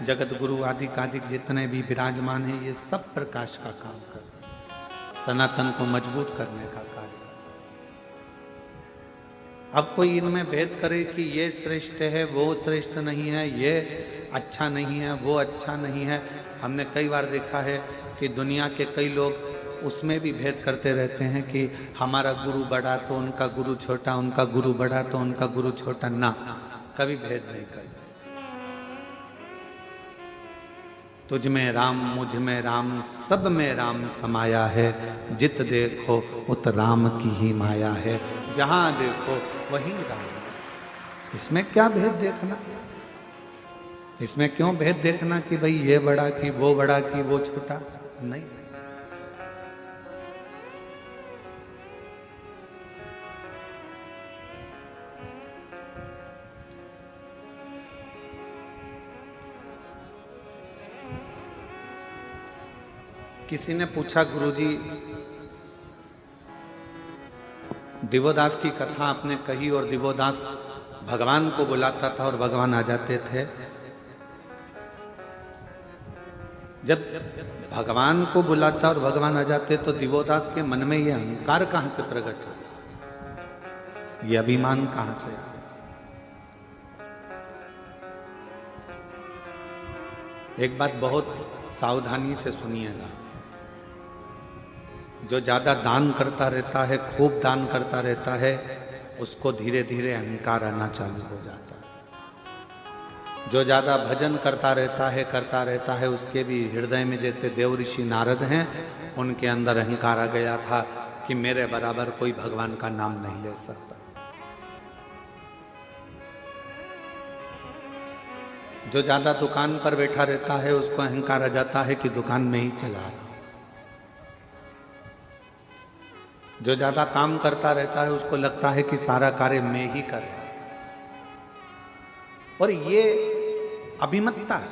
जगत गुरु आदि कादिक जितने भी विराजमान हैं, ये सब प्रकाश का काम कर रहे हैं, सनातन को मजबूत करने का कार्य। अब कोई इनमें भेद करे कि ये श्रेष्ठ है, वो श्रेष्ठ नहीं है, ये अच्छा नहीं है, वो अच्छा नहीं है। हमने कई बार देखा है कि दुनिया के कई लोग उसमें भी भेद करते रहते हैं कि हमारा गुरु बड़ा तो उनका गुरु छोटा, उनका गुरु बड़ा तो उनका गुरु छोटा। ना, कभी भेद नहीं करते। तुझ में राम, मुझ में राम, सब में राम समाया है, जित देखो उत राम की ही माया है, जहां देखो वहीं राम। इसमें क्या भेद देखना? इसमें क्यों भेद देखना कि भाई ये बड़ा कि वो बड़ा कि वो छोटा? नहीं। किसी ने पूछा, गुरुजी दिवोदास की कथा आपने कही और दिवोदास भगवान को बुलाता था और भगवान आ जाते थे। जब भगवान को बुलाता और भगवान आ जाते तो दिवोदास के मन में ये अहंकार कहां से प्रकट हो, ये अभिमान कहां से? एक बात बहुत सावधानी से सुनिएगा, जो ज्यादा दान करता रहता है, खूब दान करता रहता है, उसको धीरे धीरे अहंकार आना चालू हो जाता है। जो ज्यादा भजन करता रहता है, उसके भी हृदय में, जैसे देव ऋषि नारद हैं, उनके अंदर अहंकार आ गया था कि मेरे बराबर कोई भगवान का नाम नहीं ले सकता। जो ज्यादा दुकान पर बैठा रहता है, उसको अहंकार आ जाता है कि दुकान में ही चला रहा। जो ज्यादा काम करता रहता है, उसको लगता है कि सारा कार्य मैं ही कर रहा हूं। और ये अभिमतता है।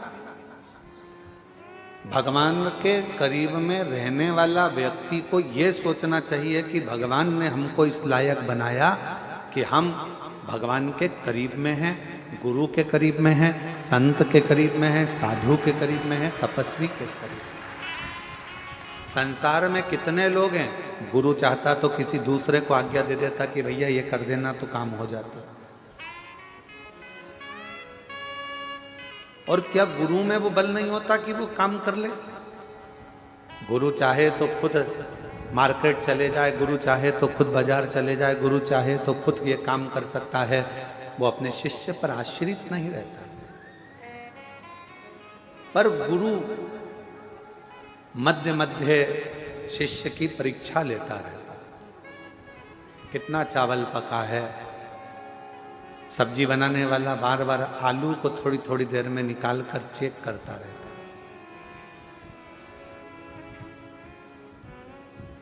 भगवान के करीब में रहने वाला व्यक्ति को यह सोचना चाहिए कि भगवान ने हमको इस लायक बनाया कि हम भगवान के करीब में हैं, गुरु के करीब में हैं, संत के करीब में हैं, साधु के करीब में हैं, तपस्वी के करीब। संसार में कितने लोग हैं, गुरु चाहता तो किसी दूसरे को आज्ञा दे देता कि भैया ये कर देना, तो काम हो जाता। और क्या गुरु में वो बल नहीं होता कि वो काम कर ले? गुरु चाहे तो खुद मार्केट चले जाए, गुरु चाहे तो खुद बाजार चले जाए, गुरु चाहे तो खुद ये काम कर सकता है। वो अपने शिष्य पर आश्रित नहीं रहता। पर गुरु मध्य मध्य शिष्य की परीक्षा लेता रहता है। कितना चावल पका है? सब्जी बनाने वाला बार बार आलू को थोड़ी थोड़ी देर में निकाल कर चेक करता रहता है।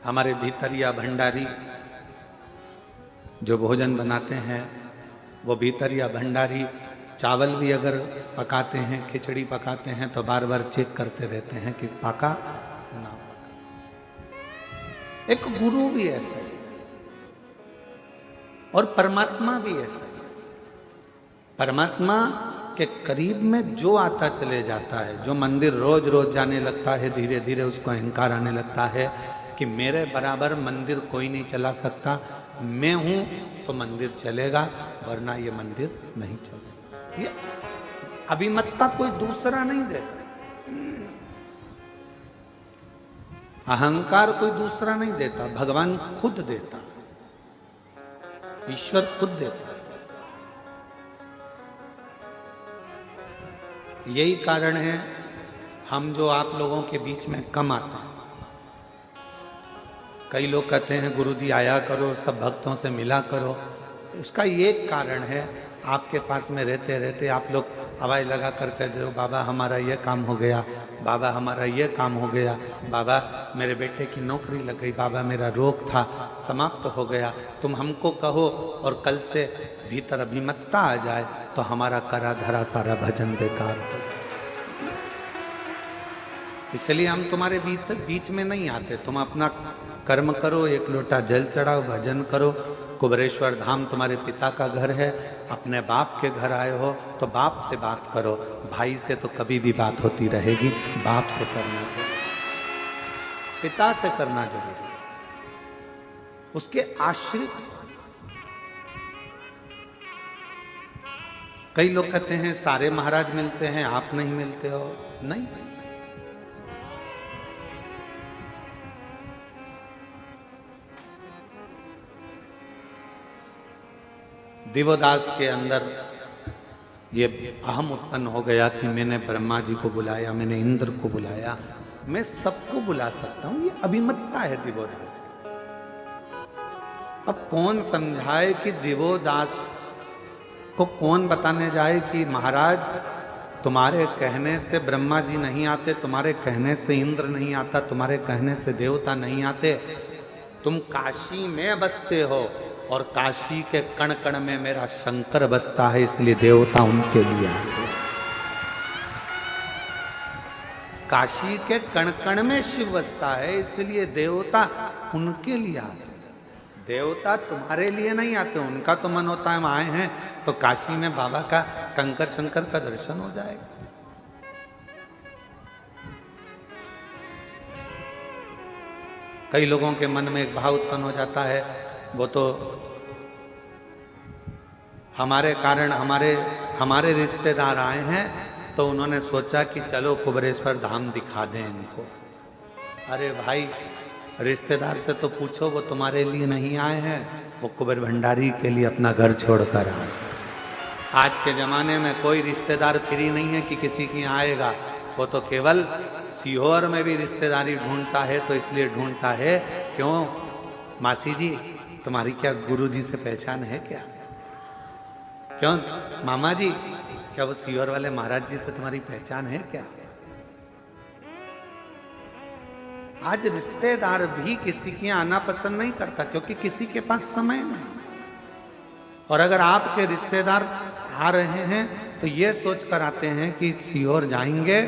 हमारे भीतरिया भंडारी जो भोजन बनाते हैं, वो भीतरिया भंडारी चावल भी अगर पकाते हैं, खिचड़ी पकाते हैं, तो बार बार चेक करते रहते हैं कि पका ना पका। एक गुरु भी ऐसा है और परमात्मा भी ऐसा है। परमात्मा के करीब में जो आता चले जाता है, जो मंदिर रोज रोज जाने लगता है, धीरे धीरे उसको अहंकार आने लगता है कि मेरे बराबर मंदिर कोई नहीं चला सकता, मैं हूं तो मंदिर चलेगा, वरना ये मंदिर नहीं चलेगा। ये अभिमतता कोई दूसरा नहीं देता, अहंकार कोई दूसरा नहीं देता, भगवान खुद देता, ईश्वर खुद देता। यही कारण है हम जो आप लोगों के बीच में कम आते हैं। कई लोग कहते हैं गुरुजी आया करो, सब भक्तों से मिला करो। उसका ये कारण है, आपके पास में रहते रहते आप लोग आवाज़ लगा कर कह दो, बाबा हमारा ये काम हो गया, बाबा हमारा ये काम हो गया, बाबा मेरे बेटे की नौकरी लग गई, बाबा मेरा रोग था समाप्त हो गया। तुम हमको कहो और कल से भीतर अभिमतता आ जाए तो हमारा करा धरा सारा भजन बेकार हो। इसलिए हम तुम्हारे बीच में नहीं आते। तुम अपना कर्म करो, एक लोटा जल चढ़ाओ, भजन करो, कुबेरेश्वर धाम तुम्हारे पिता का घर है, अपने बाप के घर आए हो तो बाप से बात करो। भाई से तो कभी भी बात होती रहेगी, बाप से करना चाहिए, पिता से करना जरूरी है, उसके आश्रित। कई लोग कहते हैं सारे महाराज मिलते हैं, आप नहीं मिलते हो। नहीं, दिवोदास के अंदर ये अहम उत्पन्न हो गया कि मैंने ब्रह्मा जी को बुलाया, मैंने इंद्र को बुलाया, मैं सबको बुला सकता हूं। ये अभिमतता है दिवोदास की। अब कौन समझाए कि दिवोदास को कौन बताने जाए कि महाराज तुम्हारे कहने से ब्रह्मा जी नहीं आते, तुम्हारे कहने से इंद्र नहीं आता, तुम्हारे कहने से देवता नहीं आते, तुम काशी में बसते हो और काशी के कण कण में मेरा शंकर बसता है, इसलिए देवता उनके लिए आते। काशी के कण कण में शिव बसता है, इसलिए देवता उनके लिए आते। देवता तुम्हारे लिए नहीं आते, उनका तो मन होता है हम आए हैं तो काशी में बाबा का कंकर शंकर का दर्शन हो जाएगा। कई लोगों के मन में एक भाव उत्पन्न हो जाता है, वो तो हमारे कारण हमारे रिश्तेदार आए हैं तो उन्होंने सोचा कि चलो कुबेरेश्वर धाम दिखा दें इनको। अरे भाई, रिश्तेदार से तो पूछो, वो तुम्हारे लिए नहीं आए हैं, वो कुबेर भंडारी के लिए अपना घर छोड़कर आए। आज के ज़माने में कोई रिश्तेदार फ्री नहीं है कि किसी की आएगा, वो तो केवल सीहोर में भी रिश्तेदारी ढूंढता है, तो इसलिए ढूंढता है क्यों, मासी जी तुम्हारी क्या गुरु जी से पहचान है क्या? क्यों मामा जी, क्या वो सीहोर वाले महाराज जी से तुम्हारी पहचान है क्या? आज रिश्तेदार भी किसी के आना पसंद नहीं करता, क्योंकि किसी के पास समय नहीं। और अगर आपके रिश्तेदार आ रहे हैं तो ये सोचकर आते हैं कि सीहोर जाएंगे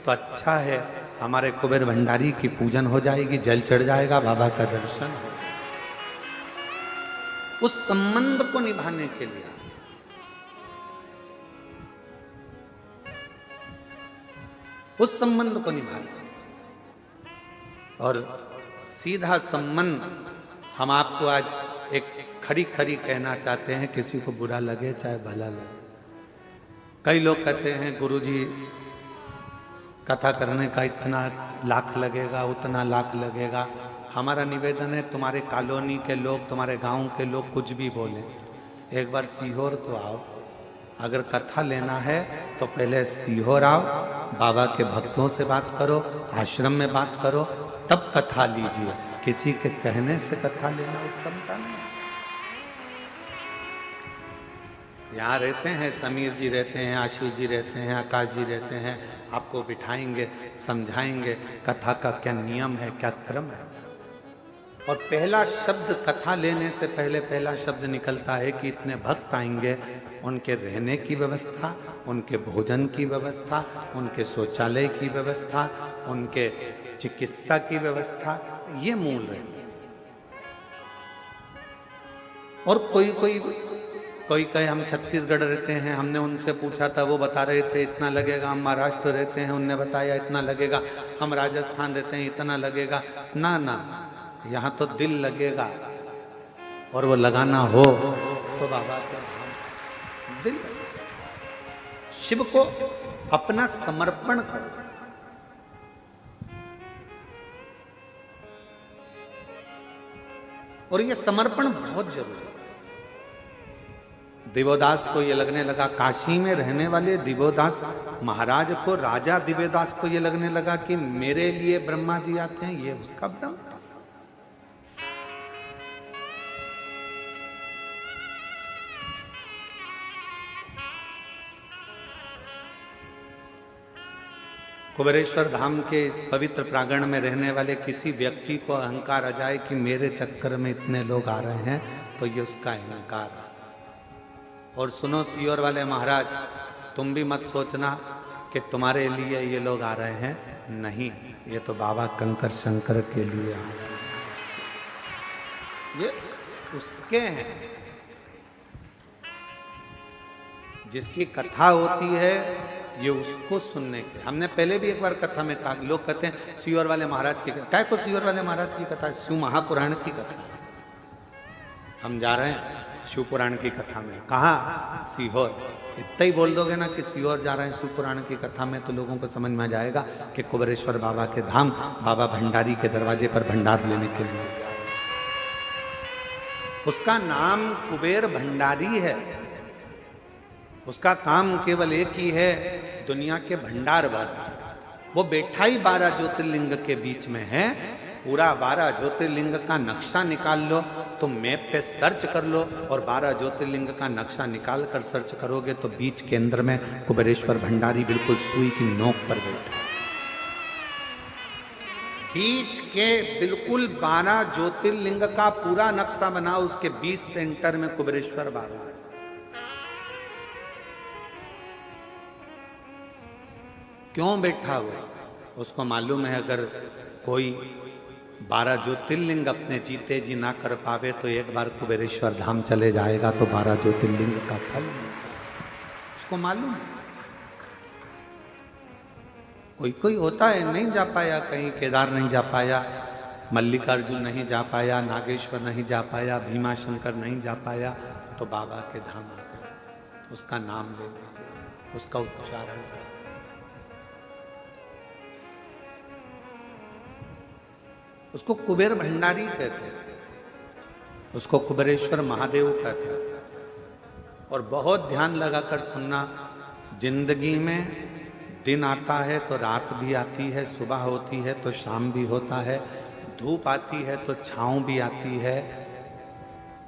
तो अच्छा है, हमारे कुबेर भंडारी की पूजन हो जाएगी, जल चढ़ जाएगा, बाबा का दर्शन हो। उस संबंध को निभाने के लिए, उस संबंध को निभाने, और सीधा संबंध हम आपको आज एक खड़ी खड़ी कहना चाहते हैं, किसी को बुरा लगे चाहे भला लगे। कई लोग कहते हैं गुरुजी कथा करने का इतना लाख लगेगा, उतना लाख लगेगा। हमारा निवेदन है, तुम्हारे कॉलोनी के लोग, तुम्हारे गांव के लोग कुछ भी बोले, एक बार सीहोर तो आओ। अगर कथा लेना है तो पहले सीहोर आओ, बाबा के भक्तों से बात करो, आश्रम में बात करो, तब कथा लीजिए। किसी के कहने से कथा लेना उत्तमता नहीं। यहाँ रहते हैं, समीर जी रहते हैं, आशीष जी रहते हैं, आकाश जी रहते हैं, आपको बिठाएंगे, समझाएंगे कथा का क्या नियम है, क्या क्रम है। और पहला शब्द कथा लेने से पहले पहला शब्द निकलता है कि इतने भक्त आएंगे, उनके रहने की व्यवस्था, उनके भोजन की व्यवस्था, उनके शौचालय की व्यवस्था, उनके चिकित्सा की व्यवस्था, ये मूल है। और कोई कहे हम छत्तीसगढ़ रहते हैं, हमने उनसे पूछा था, वो बता रहे थे इतना लगेगा। हम महाराष्ट्र रहते हैं, उनने बताया इतना लगेगा। हम राजस्थान रहते हैं, इतना लगेगा। ना ना, यहाँ तो दिल लगेगा, और वो लगाना हो तो बाबा का दिल, शिव को अपना समर्पण करो। और ये समर्पण बहुत जरूरी है। दिवोदास को ये लगने लगा, काशी में रहने वाले दिवोदास महाराज को, राजा दिवोदास को ये लगने लगा कि मेरे लिए ब्रह्मा जी आते हैं, ये उसका भ्रम था। कुबेरेश्वर धाम के इस पवित्र प्रांगण में रहने वाले किसी व्यक्ति को अहंकार आ जाए कि मेरे चक्कर में इतने लोग आ रहे हैं, तो ये उसका अहंकार है। और सुनो सीहोर वाले महाराज, तुम भी मत सोचना कि तुम्हारे लिए ये लोग आ रहे हैं, नहीं, ये तो बाबा कंकर शंकर के लिए आ रहे हैं। ये उसके हैं। जिसकी कथा होती है ये उसको सुनने के। हमने पहले भी एक बार कथा में कहा, लोग कहते हैं सीहोर वाले महाराज की कथा। क्या को सीहोर वाले महाराज की कथा? शिव महापुराण की कथा। हम जा रहे हैं शिव पुराण की कथा में। कहाँ? सीहोर। इतना ही बोल दोगे ना कि सीहोर जा रहे हैं शिव पुराण की कथा में, तो लोगों को समझ में आ जाएगा कि कुबेरेश्वर बाबा के धाम, बाबा भंडारी के दरवाजे पर भंडार लेने के लिए। उसका नाम कुबेर भंडारी है। उसका काम केवल एक ही है, दुनिया के भंडार भरना। वो बैठा ही 12 ज्योतिर्लिंग के बीच में है। पूरा 12 ज्योतिर्लिंग का नक्शा निकाल लो, तुम मैप पे सर्च कर लो और 12 ज्योतिर्लिंग का नक्शा निकाल कर सर्च करोगे तो बीच केंद्र में कुबेरेश्वर भंडारी बिल्कुल सुई की नोक पर बैठा। बीच के बिल्कुल 12 ज्योतिर्लिंग का पूरा नक्शा बना, उसके 20 सेंटर में कुबेरेश्वर बाबा। क्यों बैठा हुआ? उसको मालूम है अगर कोई 12 ज्योतिर्लिंग अपने जीते जी ना कर पावे तो एक बार कुबेरेश्वर धाम चले जाएगा तो 12 ज्योतिर्लिंग का फल उसको मालूम है। कोई कोई होता है नहीं जा पाया, कहीं केदार नहीं जा पाया, मल्लिकार्जुन नहीं जा पाया, नागेश्वर नहीं जा पाया, भीमा शंकर नहीं जा पाया, तो बाबा के धाम आ गए। उसका नाम ले, उसका उच्चारण कर। उसको कुबेर भंडारी कहते हैं, उसको कुबेरेश्वर महादेव कहते हैं। और बहुत ध्यान लगाकर सुनना, जिंदगी में दिन आता है तो रात भी आती है, सुबह होती है तो शाम भी होता है, धूप आती है तो छांव भी आती है।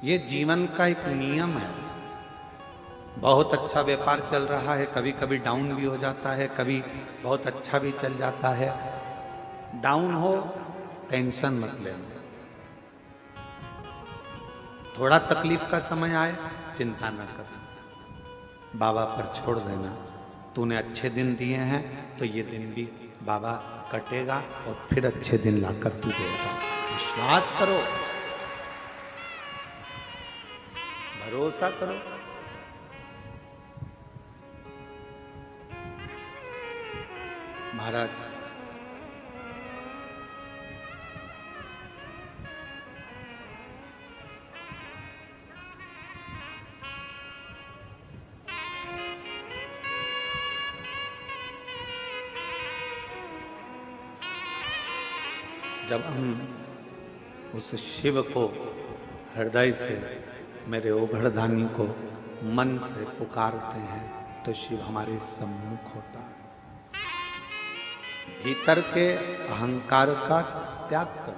ये जीवन का एक नियम है। बहुत अच्छा व्यापार चल रहा है, कभी कभी डाउन भी हो जाता है, कभी बहुत अच्छा भी चल जाता है। डाउन हो टेंशन मत लेना, थोड़ा तकलीफ का समय आए चिंता न करना, बाबा पर छोड़ देना। तूने अच्छे दिन दिए हैं तो ये दिन भी बाबा कटेगा और फिर अच्छे दिन लाकर तू देगा। विश्वास करो, भरोसा करो। महाराज जब हम उस शिव को हृदय से, मेरे ओघड़दानी को मन से पुकारते हैं तो शिव हमारे सम्मुख होता है। भीतर के अहंकार का त्याग कर।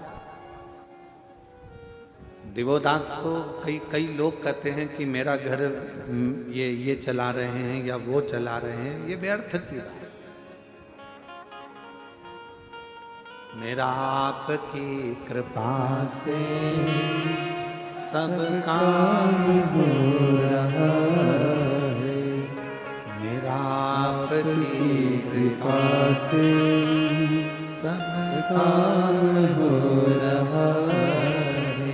दिवोदास को कई लोग कहते हैं कि मेरा घर ये चला रहे हैं या वो चला रहे हैं, ये व्यर्थ की बात। मेरा आपकी कृपा से सब काम हो रहा है, मेरा आपकी कृपा से सब काम हो रहा है।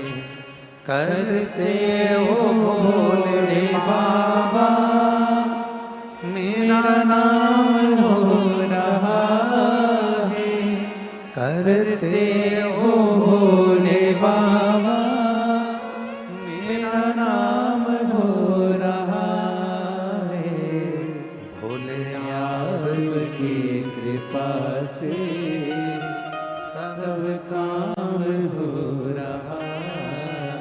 करते हो भोले बाबा मेरा नाम हो रहा, करते हो भोले बाबा मेरा नाम हो रहा है। भोले आपकी कृपा से सब काम हो रहा है।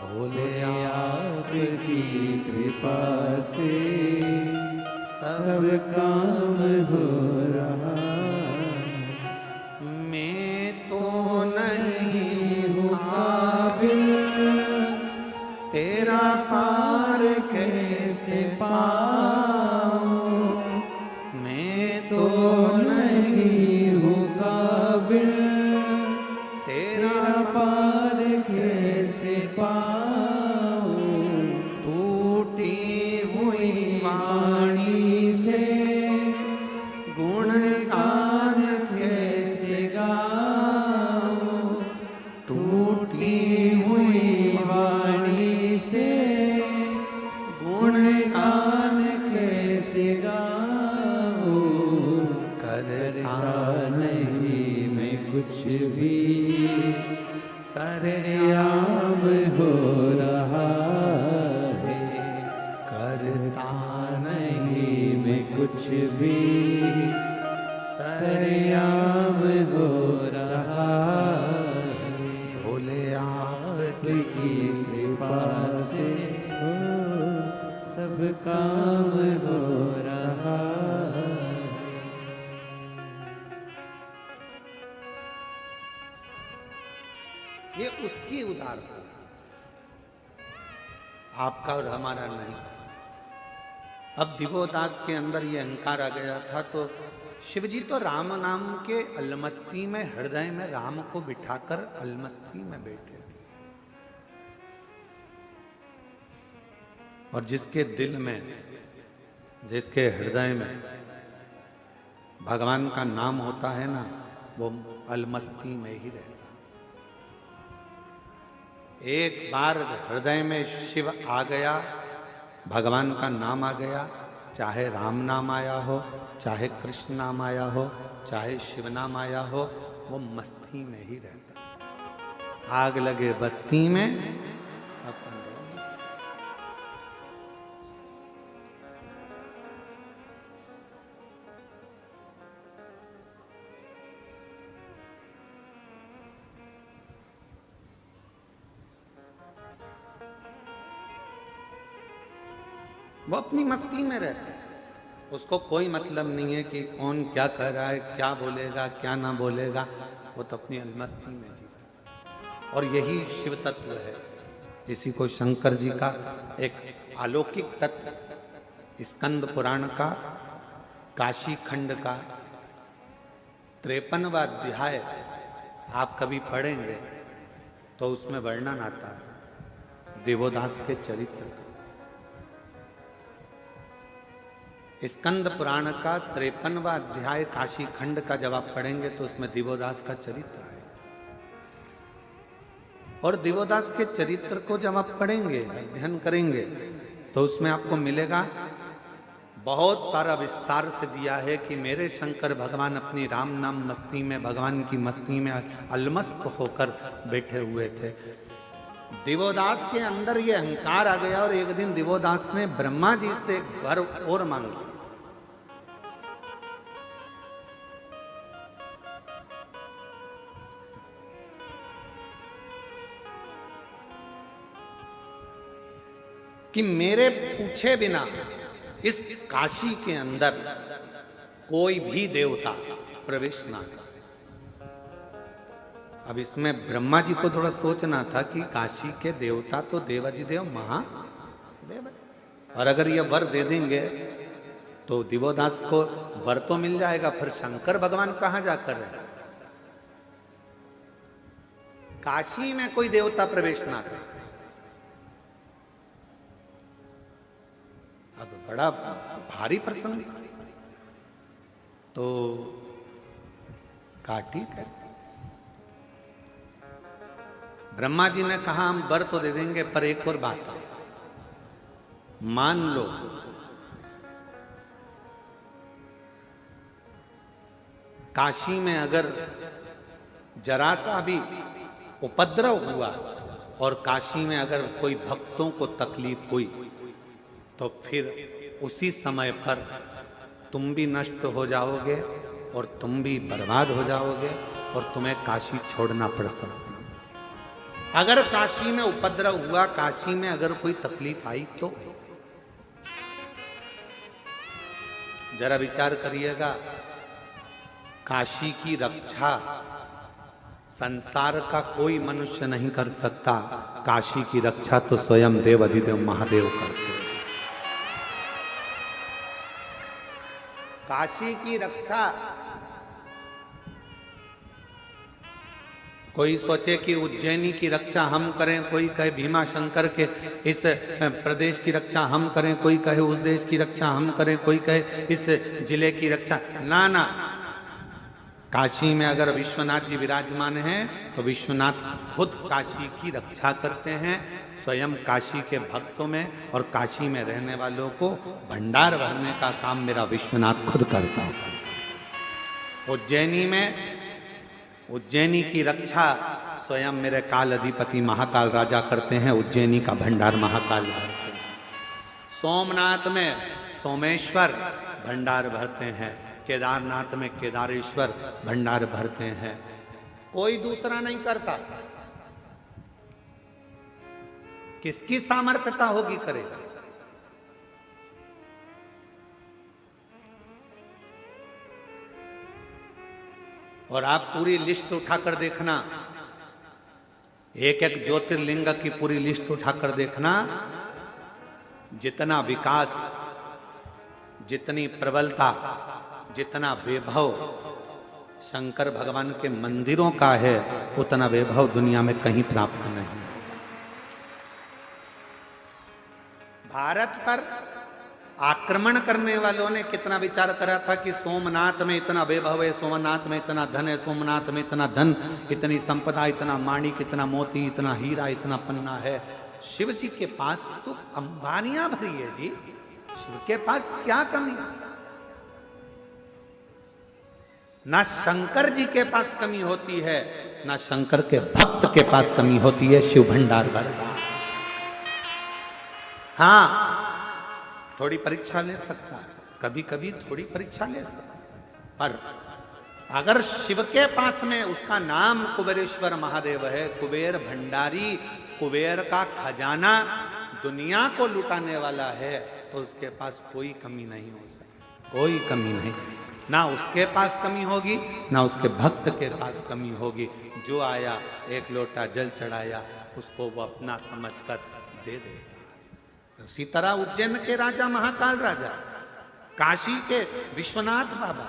भोले आपकी कृपा से सब काम हो रहा है। तेरा पार कैसे पाऊं, मैं तो नहीं हूँ काबिल, तेरा पार कैसे पाऊं। टूटी हुई वाणी से गुणगान कैसे गाऊं, टूटी हुई कुछ भी सरेआम हो रहा है, करता नहीं मैं कुछ भी सरेआम हो रहा है। भोले आपकी कृपा से हो सब काम हो रहा है। ये उसकी उदारता, आपका और हमारा नहीं। अब दिवोदास के अंदर ये अहंकार आ गया था, तो शिवजी तो राम नाम के अलमस्ती में, हृदय में राम को बिठाकर अलमस्ती में बैठे, और जिसके दिल में, जिसके हृदय में भगवान का नाम होता है ना, वो अलमस्ती में ही रहता। एक बार हृदय में शिव आ गया, भगवान का नाम आ गया, चाहे राम नाम आया हो, चाहे कृष्ण नाम आया हो, चाहे शिव नाम आया हो, वो मस्ती में ही रहता। आग लगे बस्ती में अपन रहो। वो अपनी मस्ती में रहता है, उसको कोई मतलब नहीं है कि कौन क्या कर रहा है, क्या बोलेगा क्या ना बोलेगा, वो तो अपनी मस्ती में जीता। और यही शिव तत्व है। इसी को शंकर जी का एक अलौकिक तत्व स्कंद पुराण का काशी खंड का 53वां अध्याय आप कभी पढ़ेंगे तो उसमें वर्णन आता है देवोदास के चरित्र का। स्कंद पुराण का 53वां अध्याय काशी खंड का जब आप पढ़ेंगे तो उसमें दिवोदास का चरित्र है। और दिवोदास के चरित्र को जब आप पढ़ेंगे, अध्ययन करेंगे, तो उसमें आपको मिलेगा बहुत सारा विस्तार से दिया है कि मेरे शंकर भगवान अपनी राम नाम मस्ती में, भगवान की मस्ती में अलमस्त होकर बैठे हुए थे। दिवोदास के अंदर ये अहंकार आ गया और एक दिन दिवोदास ने ब्रह्मा जी से एक वर और मांग लिया। कि मेरे पूछे बिना इस काशी के अंदर कोई भी देवता प्रवेश ना करे। अब इसमें ब्रह्मा जी को थोड़ा सोचना था कि काशी के देवता तो देवाधिदेव महादेव, और अगर ये वर दे देंगे तो दिवोदास को वर तो मिल जाएगा, फिर शंकर भगवान कहां जाकर रहे। काशी में कोई देवता प्रवेश ना करे। अब बड़ा भारी प्रसंग, तो कहा ठीक है। ब्रह्मा जी ने कहा हम वर तो दे देंगे, पर एक और बात है, मान लो काशी में अगर जरा सा भी उपद्रव हुआ और काशी में अगर कोई भक्तों को तकलीफ हुई तो फिर उसी समय पर तुम भी नष्ट हो जाओगे और तुम भी बर्बाद हो जाओगे और तुम्हें काशी छोड़ना पड़ सकता है। अगर काशी में उपद्रव हुआ, काशी में अगर कोई तकलीफ आई तो जरा विचार करिएगा, काशी की रक्षा संसार का कोई मनुष्य नहीं कर सकता, काशी की रक्षा तो स्वयं देव अधिदेव महादेव करते हैं। काशी की रक्षा कोई सोचे कि उज्जैनी की रक्षा हम करें, कोई कहे भीमा शंकर के इस प्रदेश की रक्षा हम करें, कोई कहे उस देश की रक्षा हम करें, कोई कहे इस जिले की रक्षा, ना ना। काशी में अगर विश्वनाथ जी विराजमान हैं तो विश्वनाथ खुद काशी की रक्षा करते हैं, स्वयं काशी के भक्तों में और काशी में रहने वालों को भंडार भरने का काम मेरा विश्वनाथ खुद करता है। उज्जैनी में उज्जैनी की रक्षा स्वयं मेरे काल अधिपति महाकाल राजा करते हैं। उज्जैनी का भंडार महाकाल भरते हैं। सोमनाथ में सोमेश्वर भंडार भरते हैं। केदारनाथ में केदारेश्वर भंडार भरते हैं। कोई दूसरा नहीं करता। किसकी सामर्थ्यता होगी करेगा। और आप पूरी लिस्ट उठाकर देखना, एक एक ज्योतिर्लिंग की पूरी लिस्ट उठाकर देखना, जितना विकास, जितनी प्रबलता, जितना वैभव शंकर भगवान के मंदिरों का है, उतना वैभव दुनिया में कहीं प्राप्त नहीं। भारत पर आक्रमण करने वालों ने कितना विचार करा था कि सोमनाथ में इतना वैभव है, सोमनाथ में इतना धन है, सोमनाथ में इतना धन, इतनी संपदा, इतना माणिक, इतना मोती, इतना हीरा, इतना पन्ना है। शिव जी के पास तो अंबानियां भरी है जी। शिव के पास क्या कमी? ना शंकर जी के पास कमी होती है, ना शंकर के भक्त के पास कमी होती है। शिव भंडार भरता। हाँ, थोड़ी परीक्षा ले सकता है, कभी कभी थोड़ी परीक्षा ले सकता है, पर अगर शिव के पास में उसका नाम कुबेरेश्वर महादेव है, कुबेर भंडारी, कुबेर का खजाना दुनिया को लुटाने वाला है, तो उसके पास कोई कमी नहीं हो सकती। कोई कमी नहीं, ना उसके पास कमी होगी, ना उसके भक्त के पास कमी होगी। जो आया एक लोटा जल चढ़ाया, उसको वो अपना समझकर दे देगा। उसी तरह उज्जैन के राजा महाकाल राजा, काशी के विश्वनाथ बाबा,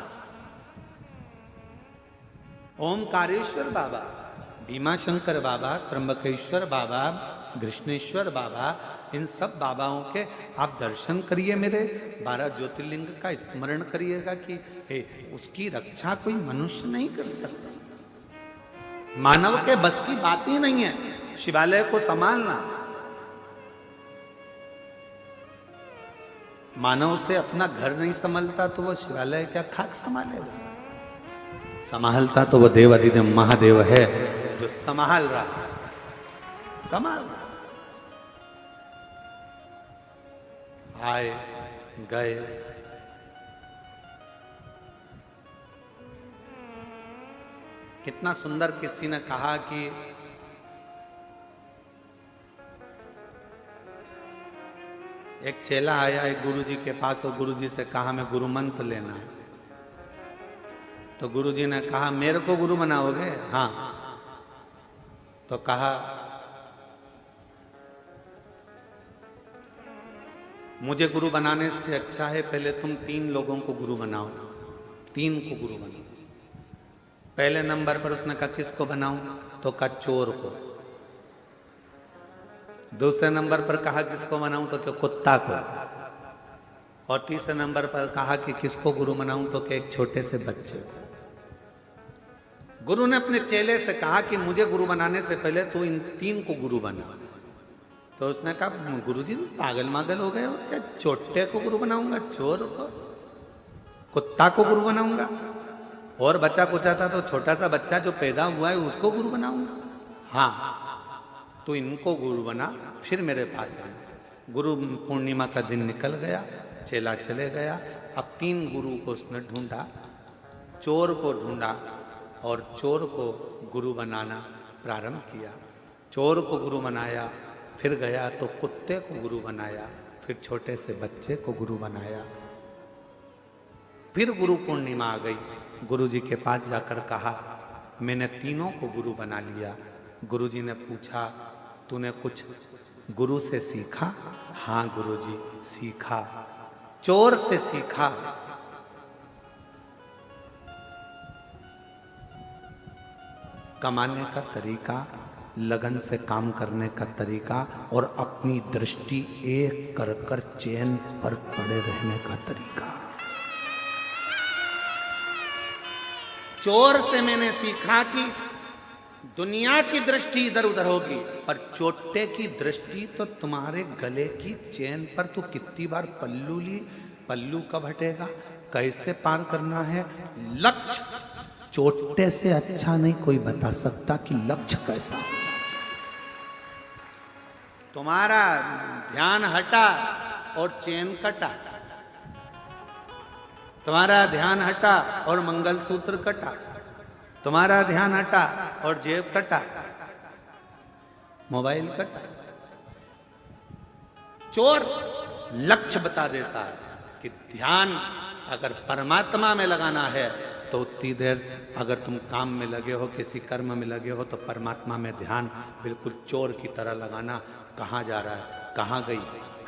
ओमकारेश्वर बाबा, भीमाशंकर बाबा, त्र्यंबकेश्वर बाबा, कृष्णेश्वर बाबा, इन सब बाबाओं के आप दर्शन करिए। मेरे 12 ज्योतिर्लिंग का स्मरण करिएगा कि उसकी रक्षा कोई मनुष्य नहीं कर सकता। मानव के बस की बात ही नहीं है शिवालय को संभालना। मानव से अपना घर नहीं संभालता तो वो शिवालय क्या खाक संभालेगा? संभालता तो वो देव अधिदेव महादेव है, जो संभाल रहा है, संभाल रहा। आए गए, कितना सुंदर किसी ने कहा कि एक चेला आया एक गुरुजी के पास और गुरुजी से कहा मैं गुरु मंत्र लेना है। तो गुरुजी ने कहा मेरे को गुरु बनाओगे? हाँ। तो कहा मुझे गुरु बनाने से अच्छा है पहले तुम 3 लोगों को गुरु बनाओ। 3 को गुरु बनाओ। पहले नंबर पर उसने कहा किसको बनाऊं? तो कहा चोर को। दूसरे नंबर पर कहा किसको बनाऊं? तो क्या कुत्ता को। और तीसरे नंबर पर कहा कि किसको गुरु बनाऊं? तो क्या एक छोटे से बच्चे को। गुरु ने अपने चेले से कहा कि मुझे गुरु बनाने से पहले तू इन 3 को गुरु बना। तो उसने कहा गुरुजी पागल मागल हो गए हो क्या? छोटे को गुरु बनाऊंगा? चोर को? कुत्ता को गुरु बनाऊंगा? और बच्चा कुचा था तो छोटा सा बच्चा जो पैदा हुआ है उसको गुरु बनाऊंगा? हाँ, तो इनको गुरु बना फिर मेरे पास आए। गुरु पूर्णिमा का दिन निकल गया, चेला चले गया। अब 3 गुरु को उसने ढूंढा। चोर को ढूंढा और चोर को गुरु बनाना प्रारंभ किया। चोर को गुरु बनाया, फिर गया तो कुत्ते को गुरु बनाया, फिर छोटे से बच्चे को गुरु बनाया। फिर गुरु पूर्णिमा आ गई। गुरु जी के पास जाकर कहा मैंने 3 को गुरु बना लिया। गुरु जी ने पूछा तूने कुछ गुरु से सीखा? हाँ गुरुजी सीखा। चोर से सीखा। कमाने का तरीका, लगन से काम करने का तरीका और अपनी दृष्टि एक कर कर चैन पर पड़े रहने का तरीका। चोर से मैंने सीखा कि दुनिया की दृष्टि इधर उधर होगी, पर चोटे की दृष्टि तो तुम्हारे गले की चैन पर। तू कितनी बार पल्लू कब हटेगा, कैसे पार करना है, लक्ष्य चोटे से अच्छा नहीं कोई बता सकता कि लक्ष्य कैसा होना चाहिए। तुम्हारा ध्यान हटा और चेन कटा, तुम्हारा ध्यान हटा और मंगलसूत्र कटा, तुम्हारा ध्यान हटा और जेब कटा, मोबाइल कटा। चोर लक्ष्य बता देता है कि ध्यान अगर परमात्मा में लगाना है तो उतनी देर, अगर तुम काम में लगे हो, किसी कर्म में लगे हो, तो परमात्मा में ध्यान बिल्कुल चोर की तरह लगाना। कहाँ जा रहा है, कहाँ गई,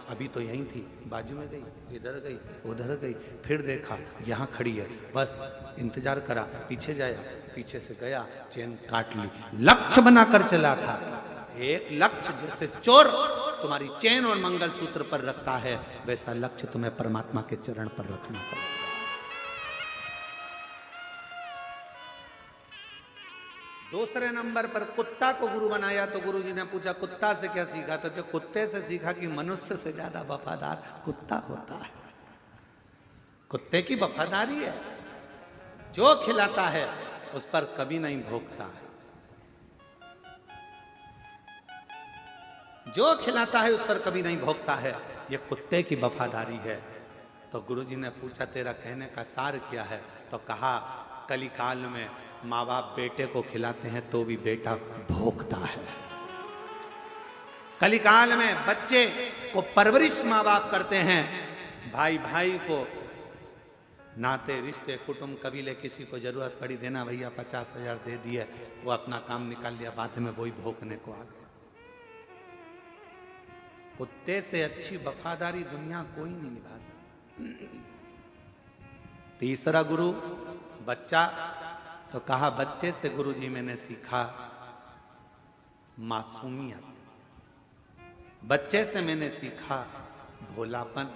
अभी तो यहीं थी, बाजू में गई, इधर गई, उधर गई, फिर देखा यहाँ खड़ी है, बस इंतजार करा, पीछे जाया, पीछे से गया, चेन काट ली। लक्ष्य बनाकर चला था। एक लक्ष्य जैसे चोर तुम्हारी चेन और मंगलसूत्र पर रखता है, वैसा लक्ष्य तुम्हें परमात्मा के चरण पर रखना पड़ेगा। दूसरे नंबर पर कुत्ता को गुरु बनाया तो गुरुजी ने पूछा कुत्ता से क्या सीखा, तो जो कुत्ते से सीखा कि मनुष्य से ज्यादा वफादार कुत्ता होता है। कुत्ते की वफादारी है, जो खिलाता है उस पर कभी नहीं भोंकता है, जो खिलाता है उस पर कभी नहीं भोंकता है, ये कुत्ते की वफादारी है। तो गुरुजी ने पूछा तेरा कहने का सार क्या है, तो कहा कलिकाल में माँ बाप बेटे को खिलाते हैं तो भी बेटा भोंकता है। कलिकाल में बच्चे को परवरिश माँ बाप करते हैं, भाई भाई को, नाते रिश्ते कुटुंब कबीले, किसी को जरूरत पड़ी देना भैया 50,000 दे दिए, वो अपना काम निकाल लिया, बाद में वही भोंकने को आ गए। कुत्ते से अच्छी वफादारी दुनिया कोई नहीं निभा सकती। तीसरा गुरु बच्चा, तो कहा बच्चे से गुरुजी मैंने सीखा मासूमियत, बच्चे से मैंने सीखा भोलापन,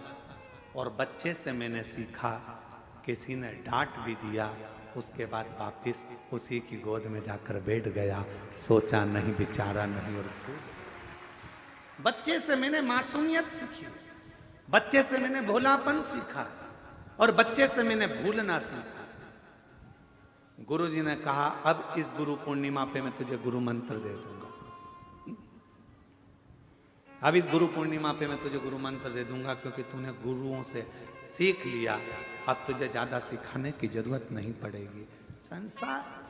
और बच्चे से मैंने सीखा किसी ने डांट भी दिया उसके बाद वापिस उसी की गोद में जाकर बैठ गया, सोचा नहीं विचारा नहीं और भूल। बच्चे से मैंने मासूमियत सीखी, बच्चे से मैंने भोलापन सीखा, और बच्चे से मैंने भूलना सीखा। गुरुजी ने कहा अब इस गुरु पूर्णिमा पे मैं तुझे गुरु मंत्र दे दूंगा, अब इस गुरु पूर्णिमा पे मैं तुझे गुरु मंत्र दे दूंगा, क्योंकि तूने गुरुओं से सीख लिया, अब तुझे ज्यादा सिखाने की जरूरत नहीं पड़ेगी। संसार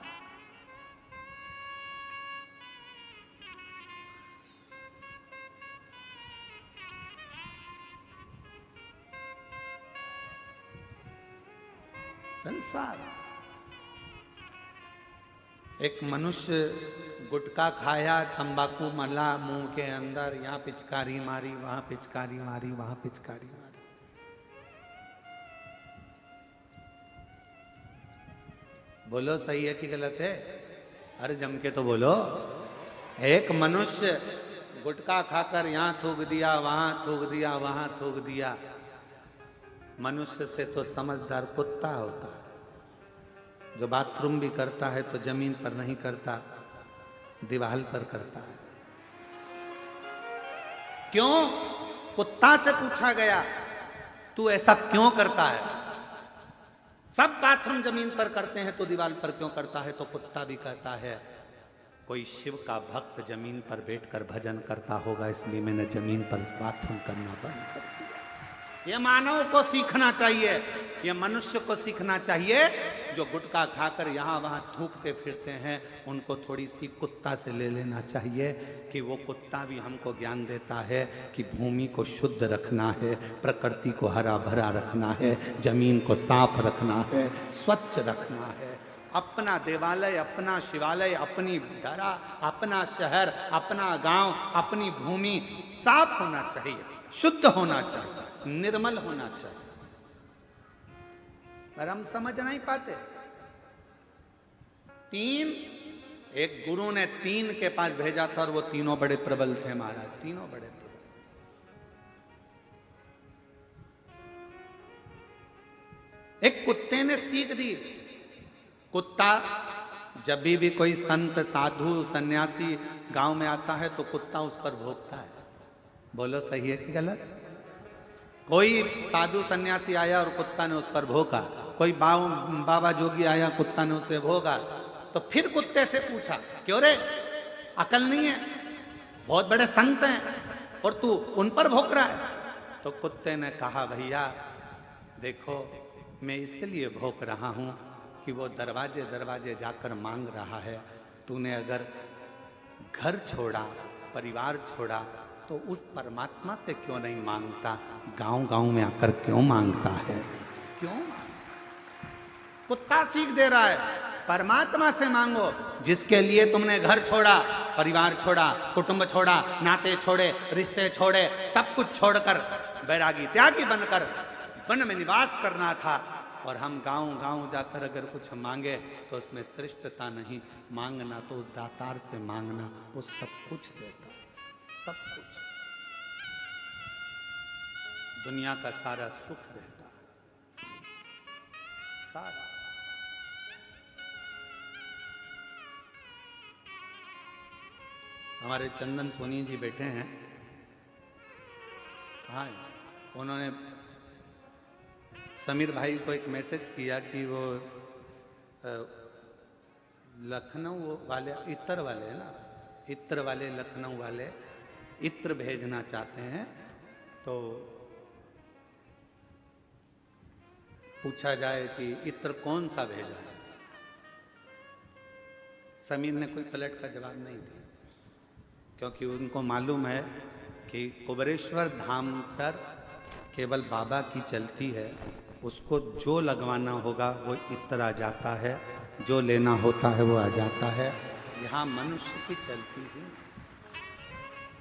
संसार एक मनुष्य गुटखा खाया, तंबाकू मला मुंह के अंदर, यहाँ पिचकारी मारी, वहां पिचकारी मारी, वहां पिचकारी मारी। बोलो सही है कि गलत है? अरे जम के तो बोलो। एक मनुष्य गुटखा खाकर यहाँ थूक दिया, वहां थूक दिया, वहां थूक दिया। मनुष्य से तो समझदार कुत्ता होता है, जो बाथरूम भी करता है तो जमीन पर नहीं करता, दीवार पर करता है। क्यों? कुत्ता से पूछा गया तू ऐसा क्यों करता है? सब बाथरूम जमीन पर करते हैं तो दीवार पर क्यों करता है? तो कुत्ता भी कहता है कोई शिव का भक्त जमीन पर बैठकर भजन करता होगा, इसलिए मैंने जमीन पर बाथरूम करना बंद कर दिया। ये मानव को सीखना चाहिए, ये मनुष्य को सीखना चाहिए। जो गुटखा खाकर यहाँ वहाँ थूकते फिरते हैं, उनको थोड़ी सी कुत्ता से ले लेना चाहिए कि वो कुत्ता भी हमको ज्ञान देता है कि भूमि को शुद्ध रखना है, प्रकृति को हरा भरा रखना है, जमीन को साफ रखना है, स्वच्छ रखना है। अपना देवालय, अपना शिवालय, अपनी धरा, अपना शहर, अपना गांव, अपनी भूमि साफ होना चाहिए, शुद्ध होना चाहिए, निर्मल होना चाहिए। पर हम समझ नहीं पाते। एक गुरु ने 3 के पास भेजा था और वो तीनों बड़े प्रबल थे महाराज, तीनों बड़े प्रबल। एक कुत्ते ने सीख दी। कुत्ता जब भी कोई संत साधु सन्यासी गांव में आता है तो कुत्ता उस पर भौंकता है। बोलो सही है कि गलत? कोई साधु सन्यासी आया और कुत्ता ने उस पर भौंका कोई बाबा जोगी आया, कुत्ता ने उसे भोगा, तो फिर कुत्ते से पूछा, क्यों रे, अकल नहीं है, बहुत बड़े संत हैं और तू उन पर भोग रहा है? तो कुत्ते ने कहा, भैया देखो, मैं इसलिए भोग रहा हूं कि वो दरवाजे दरवाजे जाकर मांग रहा है। तूने अगर घर छोड़ा, परिवार छोड़ा, तो उस परमात्मा से क्यों नहीं मांगता? गांव गांव में आकर क्यों मांगता है? क्यों? कुत्ता सीख दे रहा है, परमात्मा से मांगो, जिसके लिए तुमने घर छोड़ा, परिवार छोड़ा, कुटुंब छोड़ा, नाते छोड़े, रिश्ते छोड़े, सब कुछ छोड़कर बैरागी त्यागी बनकर वन में निवास करना था। और हम गांव गांव जाकर अगर कुछ मांगे तो उसमें श्रेष्ठता नहीं, मांगना तो उस दातार से मांगना, वो सब कुछ देता, सब कुछ, दुनिया का सारा सुख देता, सारा। हमारे चंदन सोनी जी बैठे हैं, हाँ, उन्होंने समीर भाई को एक मैसेज किया कि वो लखनऊ वाले, इत्र वाले है ना, इत्र वाले, लखनऊ वाले इत्र भेजना चाहते हैं, तो पूछा जाए कि इत्र कौन सा भेजा है। समीर ने कोई पलट का जवाब नहीं दिया, क्योंकि उनको मालूम है कि कुबेरेश्वर धाम पर केवल बाबा की चलती है, उसको जो लगवाना होगा वो इत्र आ जाता है, जो लेना होता है वो आ जाता है। यहाँ मनुष्य की चलती ही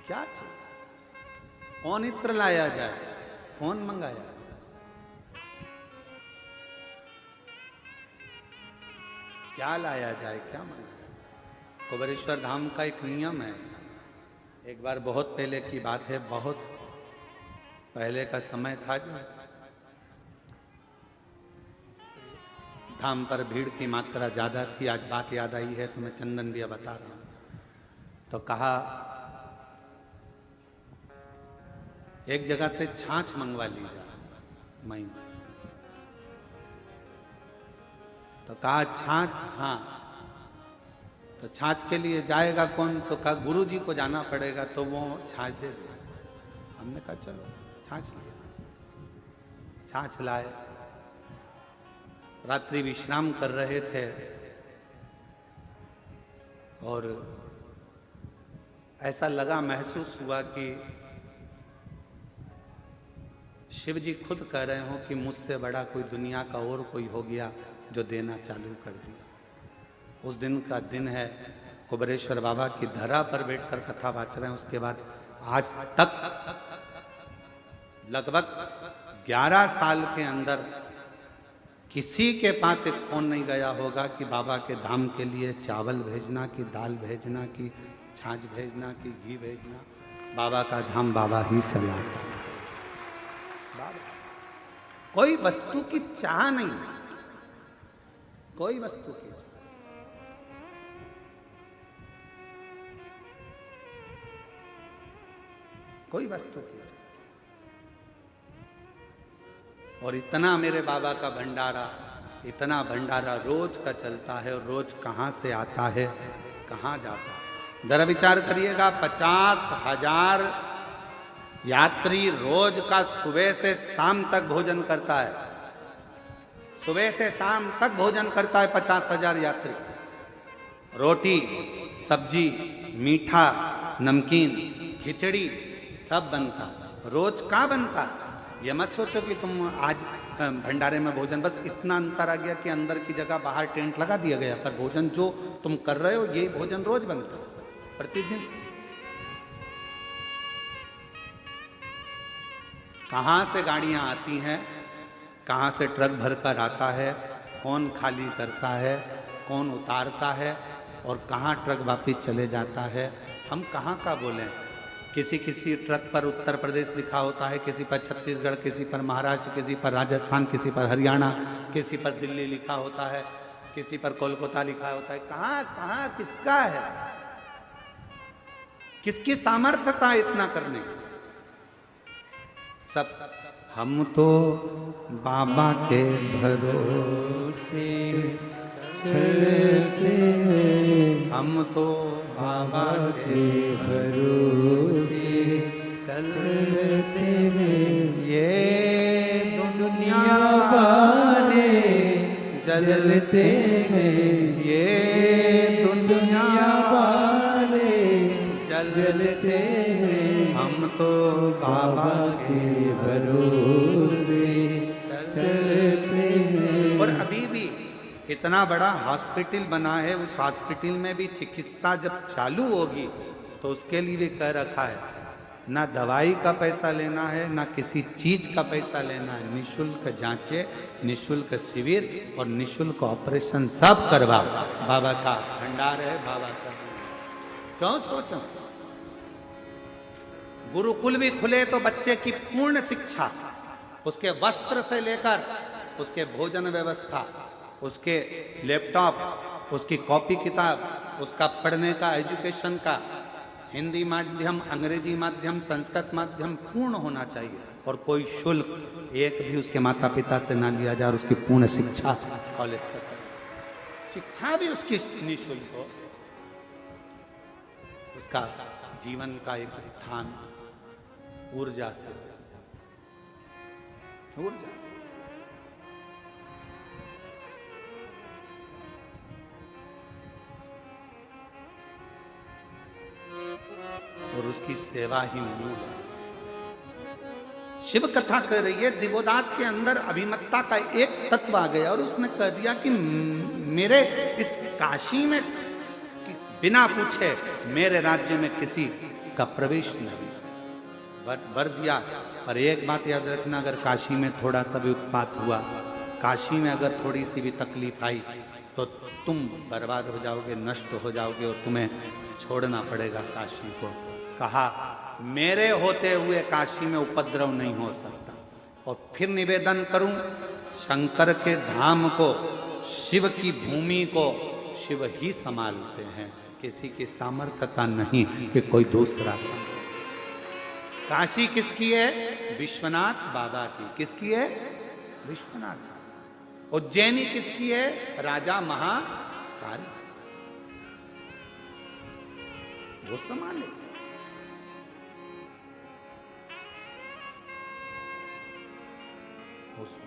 क्या चीज, कौन इत्र लाया जाए, कौन मंगाया जाए? क्या लाया जाए, क्या मंगाया? कुबेरेश्वर धाम का एक नियम है, एक बार बहुत पहले की बात है, बहुत पहले का समय था, जो धाम पर भीड़ की मात्रा ज़्यादा थी। आज बात याद आई है तो मैं चंदन भी बता रहा हूँ। तो कहा एक जगह से छाछ मंगवा लीजिए, मई, तो कहा छाछ, हाँ, तो छाछ के लिए जाएगा कौन? तो कहा गुरु जी को जाना पड़ेगा, तो वो छाछ दे दे। हमने कहा चलो छाछ लाए, छाछ लाए। रात्रि विश्राम कर रहे थे और ऐसा लगा, महसूस हुआ कि शिव जी खुद कह रहे हो कि मुझसे बड़ा कोई दुनिया का और कोई हो गया जो देना चालू कर दिया। उस दिन का दिन है, कुबेरेश्वर बाबा की धरा पर बैठकर कथा वाच रहे हैं। उसके बाद आज तक लगभग 11 साल के अंदर किसी के पास एक फोन नहीं गया होगा कि बाबा के धाम के लिए चावल भेजना, कि दाल भेजना, कि छाछ भेजना, कि घी भेजना। बाबा का धाम बाबा ही चलाता, कोई वस्तु की चाह नहीं, कोई वस्तु की चाह। कोई वस्तु की चाह। और इतना मेरे बाबा का भंडारा, इतना भंडारा रोज का चलता है, और रोज कहाँ से आता है, कहाँ जाता है। जरा विचार करिएगा, 50,000 यात्री रोज का सुबह से शाम तक भोजन करता है, सुबह से शाम तक भोजन करता है 50,000 यात्री। रोटी, सब्जी, मीठा, नमकीन, खिचड़ी सब बनता, रोज का बनता। ये मत सोचो कि तुम आज भंडारे में भोजन, बस इतना अंतर आ गया कि अंदर की जगह बाहर टेंट लगा दिया गया, पर भोजन जो तुम कर रहे हो यही भोजन रोज बनता है, प्रतिदिन। कहाँ से गाड़ियाँ आती हैं, कहाँ से ट्रक भरकर आता है, कौन खाली करता है, कौन उतारता है, और कहाँ ट्रक वापिस चले जाता है। हम कहाँ का बोलें? किसी किसी ट्रक पर उत्तर प्रदेश लिखा होता है, किसी पर छत्तीसगढ़, किसी पर महाराष्ट्र, किसी पर राजस्थान, किसी पर हरियाणा, किसी पर दिल्ली लिखा होता है, किसी पर कोलकाता लिखा होता है। कहाँ कहाँ किसका है? किसकी सामर्थ्यता इतना करने की? सब हम तो बाबा के भरोसे चलते हैं, हम तो बाबा के भरोसे चलते हैं। ये दुनिया वाले जलते हैं, ये दुनिया वाले जलते हैं, हम तो बाबा के भरोसे चलते हैं। और अभी भी इतना बड़ा हॉस्पिटल बना है, उस हॉस्पिटल में भी चिकित्सा जब चालू होगी तो उसके लिए भी कह रखा है ना दवाई का पैसा लेना है, ना किसी चीज का पैसा लेना है, निशुल्क जांचे, निशुल्क शिविर और निशुल्क ऑपरेशन सब करवाओ। बाबा का भंडार है, बाबा का। क्यों सोचो, गुरुकुल भी खुले तो बच्चे की पूर्ण शिक्षा, उसके वस्त्र से लेकर उसके भोजन व्यवस्था, उसके लैपटॉप, उसकी कॉपी किताब, उसका पढ़ने का एजुकेशन का हिंदी माध्यम, अंग्रेजी माध्यम, संस्कृत माध्यम पूर्ण होना चाहिए और कोई शुल्क एक भी उसके माता पिता से ना लिया जाए और उसकी पूर्ण शिक्षा कॉलेज तक, शिक्षा भी उसकी निःशुल्क हो, उसका जीवन का एक उत्थान ऊर्जा से, ऊर्जा से। और उसकी सेवा ही मूल है। शिव कथा कर रही है, दिवोदास के अंदर अभिमत्ता का एक तत्व आ गया और उसने कह दिया कि मेरे इस काशी में बिना पूछे मेरे राज्य में किसी का प्रवेश नहीं, वर दिया। पर एक बात याद रखना, अगर काशी में थोड़ा सा भी उत्पात हुआ, काशी में अगर थोड़ी सी भी तकलीफ आई तो तुम बर्बाद हो जाओगे, नष्ट हो जाओगे और तुम्हें छोड़ना पड़ेगा काशी को। कहा मेरे होते हुए काशी में उपद्रव नहीं हो सकता। और फिर निवेदन करूं, शंकर के धाम को, शिव की भूमि को शिव ही संभालते हैं, किसी की सामर्थ्यता नहीं कि कोई दूसरा संभाले। काशी किसकी है? विश्वनाथ बाबा की। किसकी है? विश्वनाथ बाबा। उज्जैनी किसकी है? राजा महाकाल, वो संभाले।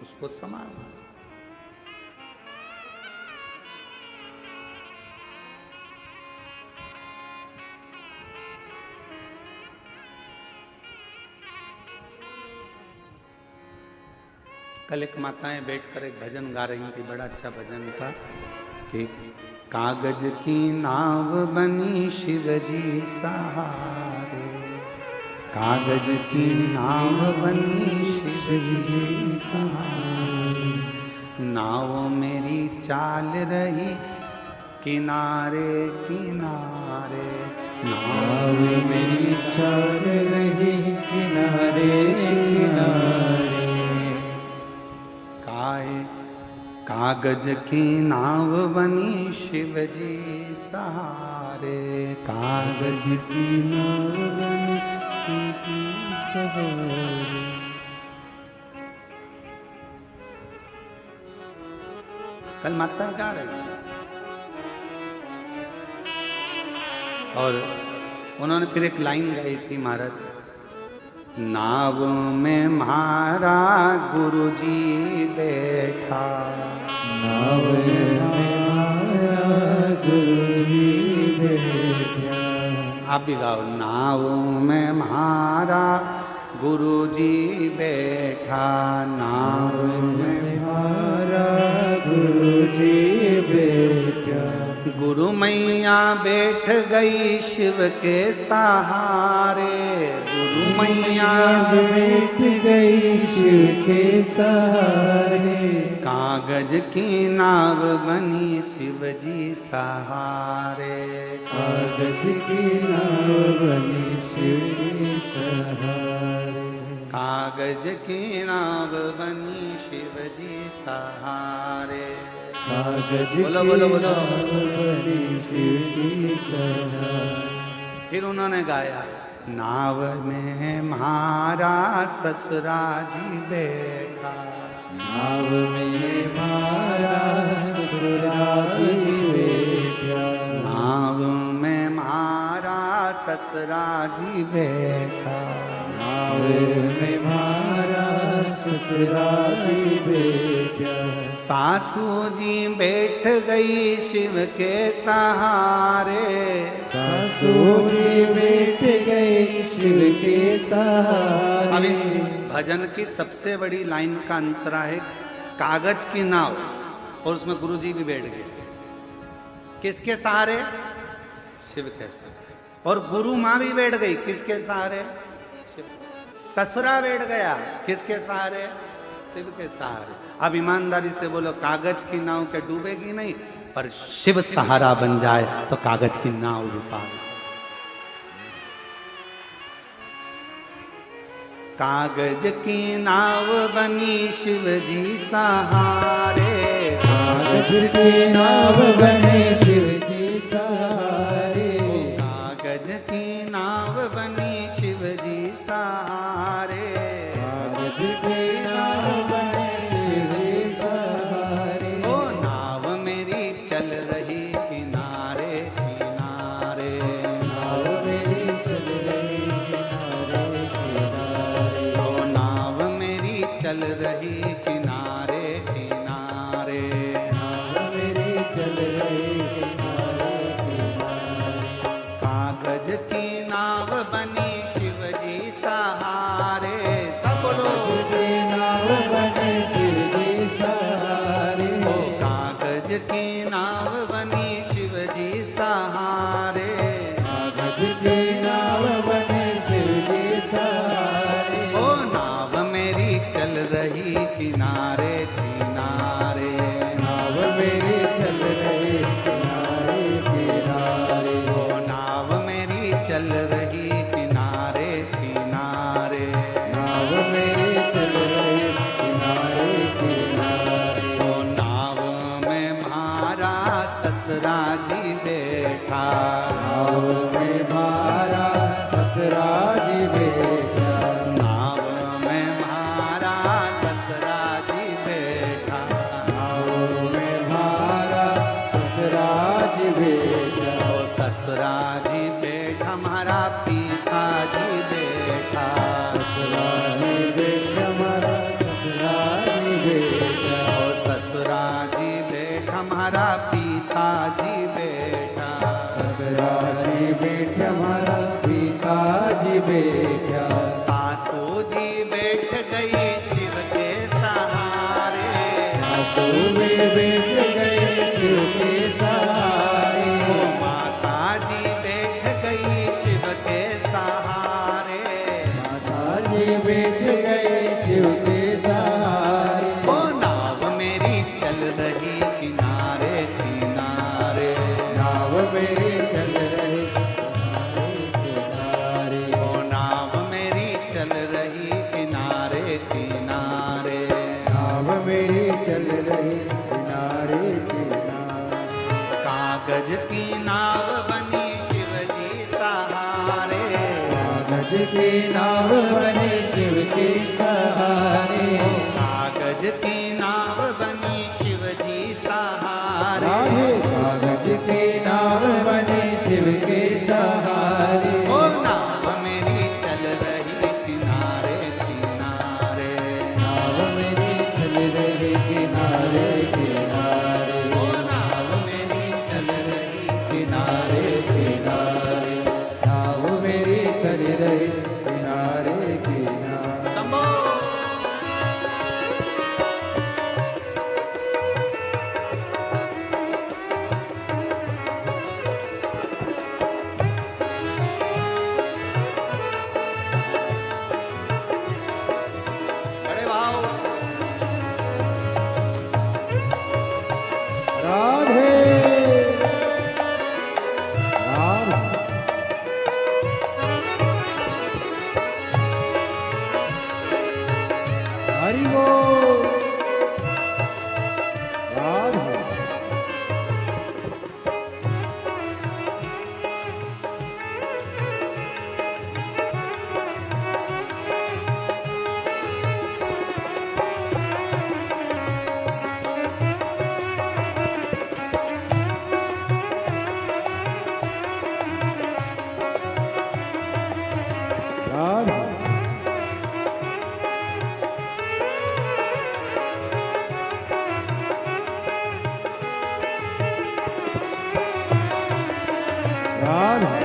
उसको संभालना। कल एक माताएं बैठकर एक भजन गा रही थी, बड़ा अच्छा भजन था कि कागज की नाव बनी शिव जी सहारे, कागज की नाव बनी शिव जी सहारे, नाव मेरी चाल रही किनारे किनारे, नाव मेरी चाल रही किनारे किनारे, कागज की नाव बनी शिव जी सहारे, कागज की नाव बनी शिव जी सहारे। कल माता गा रही और उन्होंने फिर एक लाइन गाई थी महाराज, नाव में म्हारा गुरुजी बैठा, नाव में म्हारा गुरुजी बैठा। आप भी गाओ, नाव में म्हारा गुरुजी बैठा, नाव में म्हारा गुरुजी बैठा, गुरु मैया बैठ गई शिव के सहारे, गुरु मैया बैठ गई शिव के सहारे, कागज की नाव बनी शिव जी सहारे, कागज की नाव बनी शिव के सहारे, कागज की नाव बनी शिव जी सहारे, कागज बोलो बोलो बोलो। बनी शिव की सहारे। फिर उन्होंने गाया, नाव में मारा ससुरा जी बैठा, नाव में मारा ससुरा जी बैठा, नाव में मारा ससुरा जी बैठा, नाव में मारा ससुरा जी बैठा। सासू जी बैठ गई शिव के सहारे, सासू जी बैठ गई शिव के सहारे। अब इस भजन की सबसे बड़ी लाइन का अंतरा है, कागज की नाव और उसमें गुरु जी भी बैठ गए। किसके सहारे? शिव के सहारे। और गुरु माँ भी बैठ गई, किसके सहारे? शिव। ससुरा बैठ गया, किसके सहारे? शिव के सहारे। अब ईमानदारी से बोलो, कागज की नाव के डूबेगी नहीं, पर शिव सहारा बन जाए तो कागज की नाव भी पार। कागज की नाव बनी शिव जी सहारे, कागज की नाव बने शिव जी सहारे, कागज की नाव बनी शिव जी सहारे, कागज की नाव बने शिव जी सहारे। ओ नाव मेरी चल रही किनारे किनारे, नाव मेरी चल रही किनारे किनारे, ओ नाव मेरी चल रही किनारे किनारे, नाव मेरी चल रही किनारे किनारे। कागज की नाव बनी शिव जी सहारे, सब बोलो। कागज की नाव बने शिव जी सहारे, ओ कागज की नाव बनी शिव जी सहारे, कागज की नाव बने शिव जी सहारे। ओ नाव मेरी चल रही किनारे किनारे, नाव मेरी चल रही किनारे किनारे, ओ नाव मेरी चल रही किनारे किनारे, नाव मेरी चल रही किनारे किनारे। ओ नाव में मारा ससुरा जी बैठा, नाव में मारा ससुरा जी बैठा, नाव में मारा ससुरा जी बैठा, नाव में मारा ससुरा जी बैठा, ओ ससुरा जी बैठा, हमारा पिताजी बैठा, ससुरा जी बैठा मारा ससुरा जी बैठा, ओ ससुरा जी बैठा, हमारा पिताजी बैठा, ससुरा जी बैठा मारा पिताजी बैठा, सासू जी बैठ गई शिव के सहारे, सासू में बैठ गए शिव के सहारे, ओ माता जी बैठ गई शिव के सहारे, माता जी बैठ गए शिव के सहारे। ओ नाव मेरी चल रही किनारे किनारे, नाव मेरी चल रही किनारे किनारे, ओ नाव मेरी चल रही किनारे किनारे, नाव मेरी चल रही किनारे किनारे। कागज की नाव बनी शिव जी सहारे, कागज की नाव बने शिव के सहारे, कागज की नाव बनी शिव जी सहारे, राधे कागज की नाव बने शिव के सहारे। ओ नाव मेरी चल रही किनारे किनारे, नाव मेरी चल रही किनारे किनारे, ओ नाव मेरी चल रही किनारे किनारे, नाव मेरी चल रही किनारे किनारे। शंभो। राधे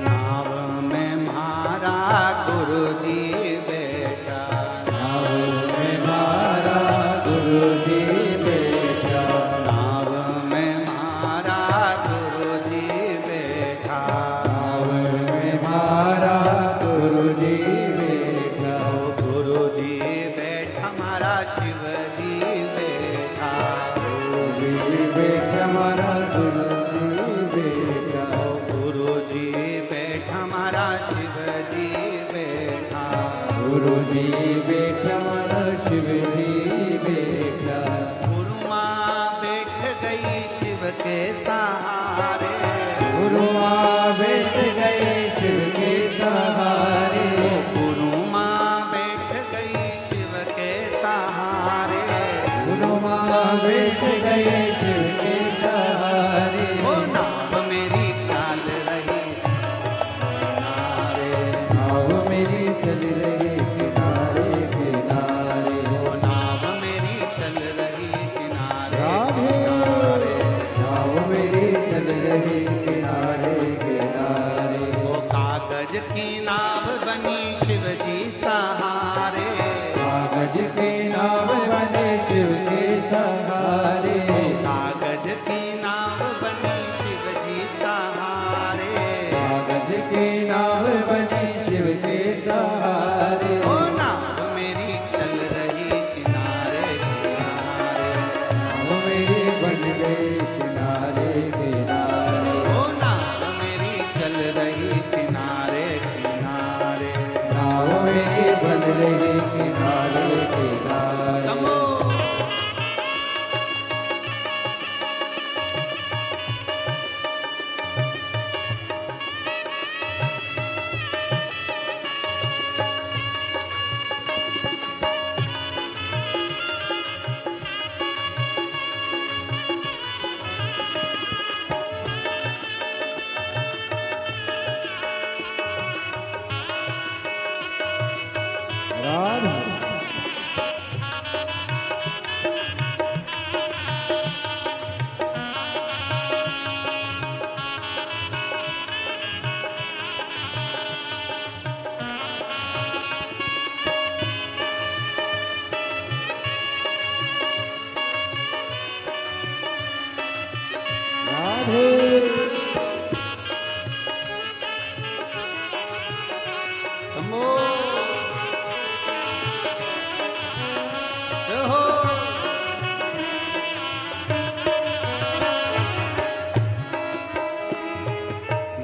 नाव में मारा गुरु जी बेटा, नाव में मारा गुरु जी बेटा, नाव में मारा गुरु जी बेटा, नाव में मारा गुरु जी बेटा, गुरु जी बैठा हमारा शिव जी बैठा, गुरु जी बेटा हमारा गुरु जी बेटा, गुरु जी बैठा हमारा शिव जी बैठा, गुरु जी बेटा हमारा शिव जी बेटा, गुरु माँ बैठ गई शिव के सहारे, गुरु माँ बैठ गए शिव के सहारे, गुरु माँ बैठ गई शिव के सहारे, गुरु माँ बैठ गए शिव के सहारे, ओ नाव मेरी चाल रही किनारे, नाव मेरी चल रही किनारे किनारे, ओ नाव मेरी चल रही किनारे, राधे नाव मेरी चल रही किनारे किनारे, वो कागज की नाव बनी शिव जी सहारे, कागज के नाव बने शिव के सहारे, कागज की नाव बनी शिव जी सहारे, कागज के नाव बने शिव के सहारे, ओ नाव मेरी चल रही किनारे किनारे, नाव मेरी बन गई किनारे किनारे, ओ नाव मेरी चल रही किनारे किनारे, नाव मेरी बन रही किनारे किनारे, समो राधे राधे समो जय हो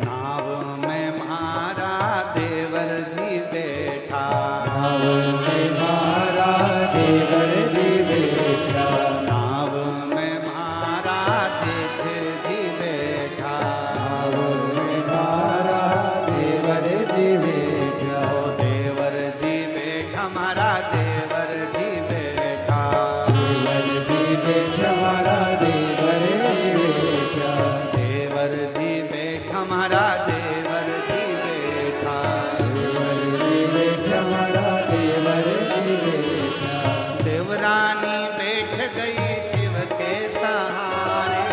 नाव में मारा देवर जी बैठा, नाव में मारा देवर जी बेटा, नाव में मारा जेठ जी बैठा, नाव में मारा देवर जी बेटा, ओ देवर जी बैठा हमारा देवर जी बैठा, देवर जी बेटा हमारा देवर जी बेटा, देवर जी बैठा हमारा देवर जी बैठा, देवर जी बेटा हमारा देवर जी बेटा, देवरानी बैठ गई शिव के सहारे,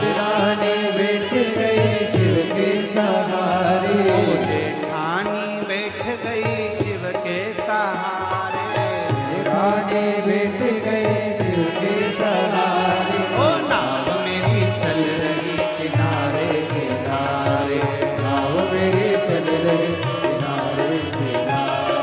देवरानी बैठ गई शिव के सहारे, ओ जेठानी बैठ गई शिव के सहारे, देवरानी बैठ गई शिव के सहारे, ओ नाव मेरी चल रही किनारे किनारे, नाव मेरी चल रही किनारे किनारे,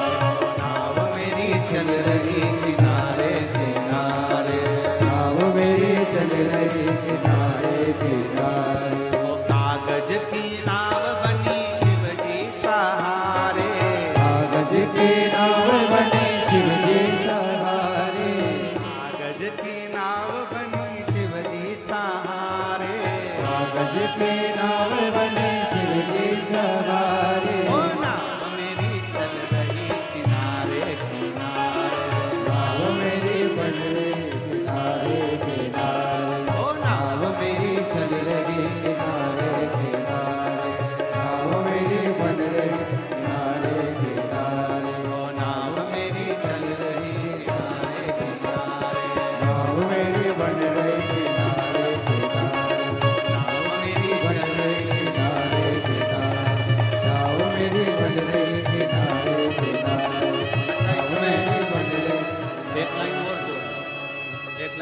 नाव मेरी चल रही किनारे किनारे, नाव मेरी चल रही किनारे किनारे, ओ कागज की नाव बनी शिव जी सहारे, कागज के नाव बने शिव जी सहारे, कागज की नाव बनी शिव जी सहारे, कागज के नाव बने शिव जी सहारे, ओ नाव मेरी चल रही किनारे किनारे, नाव मेरी बन रही किनारे किनारे, ओ नाव मेरी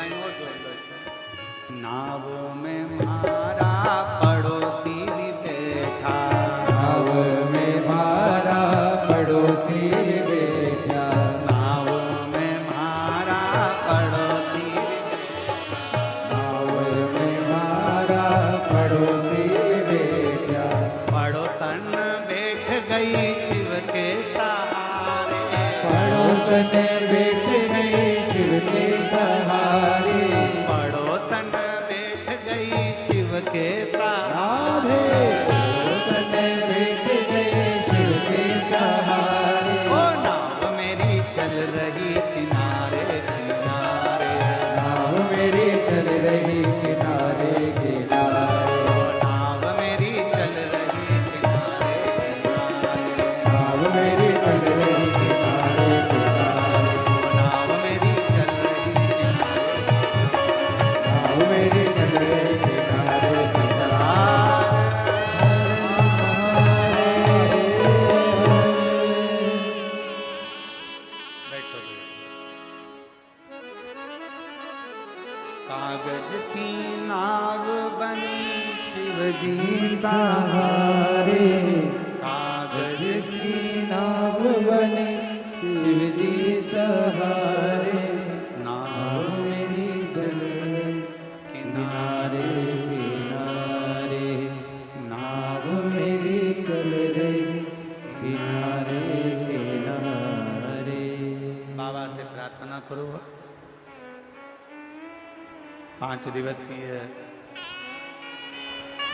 लाइन और जोड़ लो इसमें। नाव में मारा पड़ोसी भी बैठा, नाव में मारा पड़ोसी बैठा, नाव में मारा पड़ोसी भी बैठा, नाव में मारा पड़ोसी बैठा, पड़ोसन बैठ गई शिव के सहारे, पड़ोसन बैठ गई शिव के सहारे, पड़ोसन बैठ गई शिव के सहारे, पड़ोसन बैठ गए शिव के सहारे, ओ नाव मेरी चल रही किनारे किनारे, नाव मेरी चल रही किनारे किनारे, ओ नाव मेरी चल रही किनारे किनारे, नाव मेरी चल रही किनारे किनारे, ओ नाव मेरी चल रही किनारे नाव मेरी चल रही किनारे बैठो। कागज की नाव बनी शिव जी सहारे, कागज की नाव बने शिव जी सहारे, नाव मेरी चल किनारे किनारे, नाव मेरी चल रही किनारे किनारे। बाबा से प्रार्थना करो। 5 दिवसीय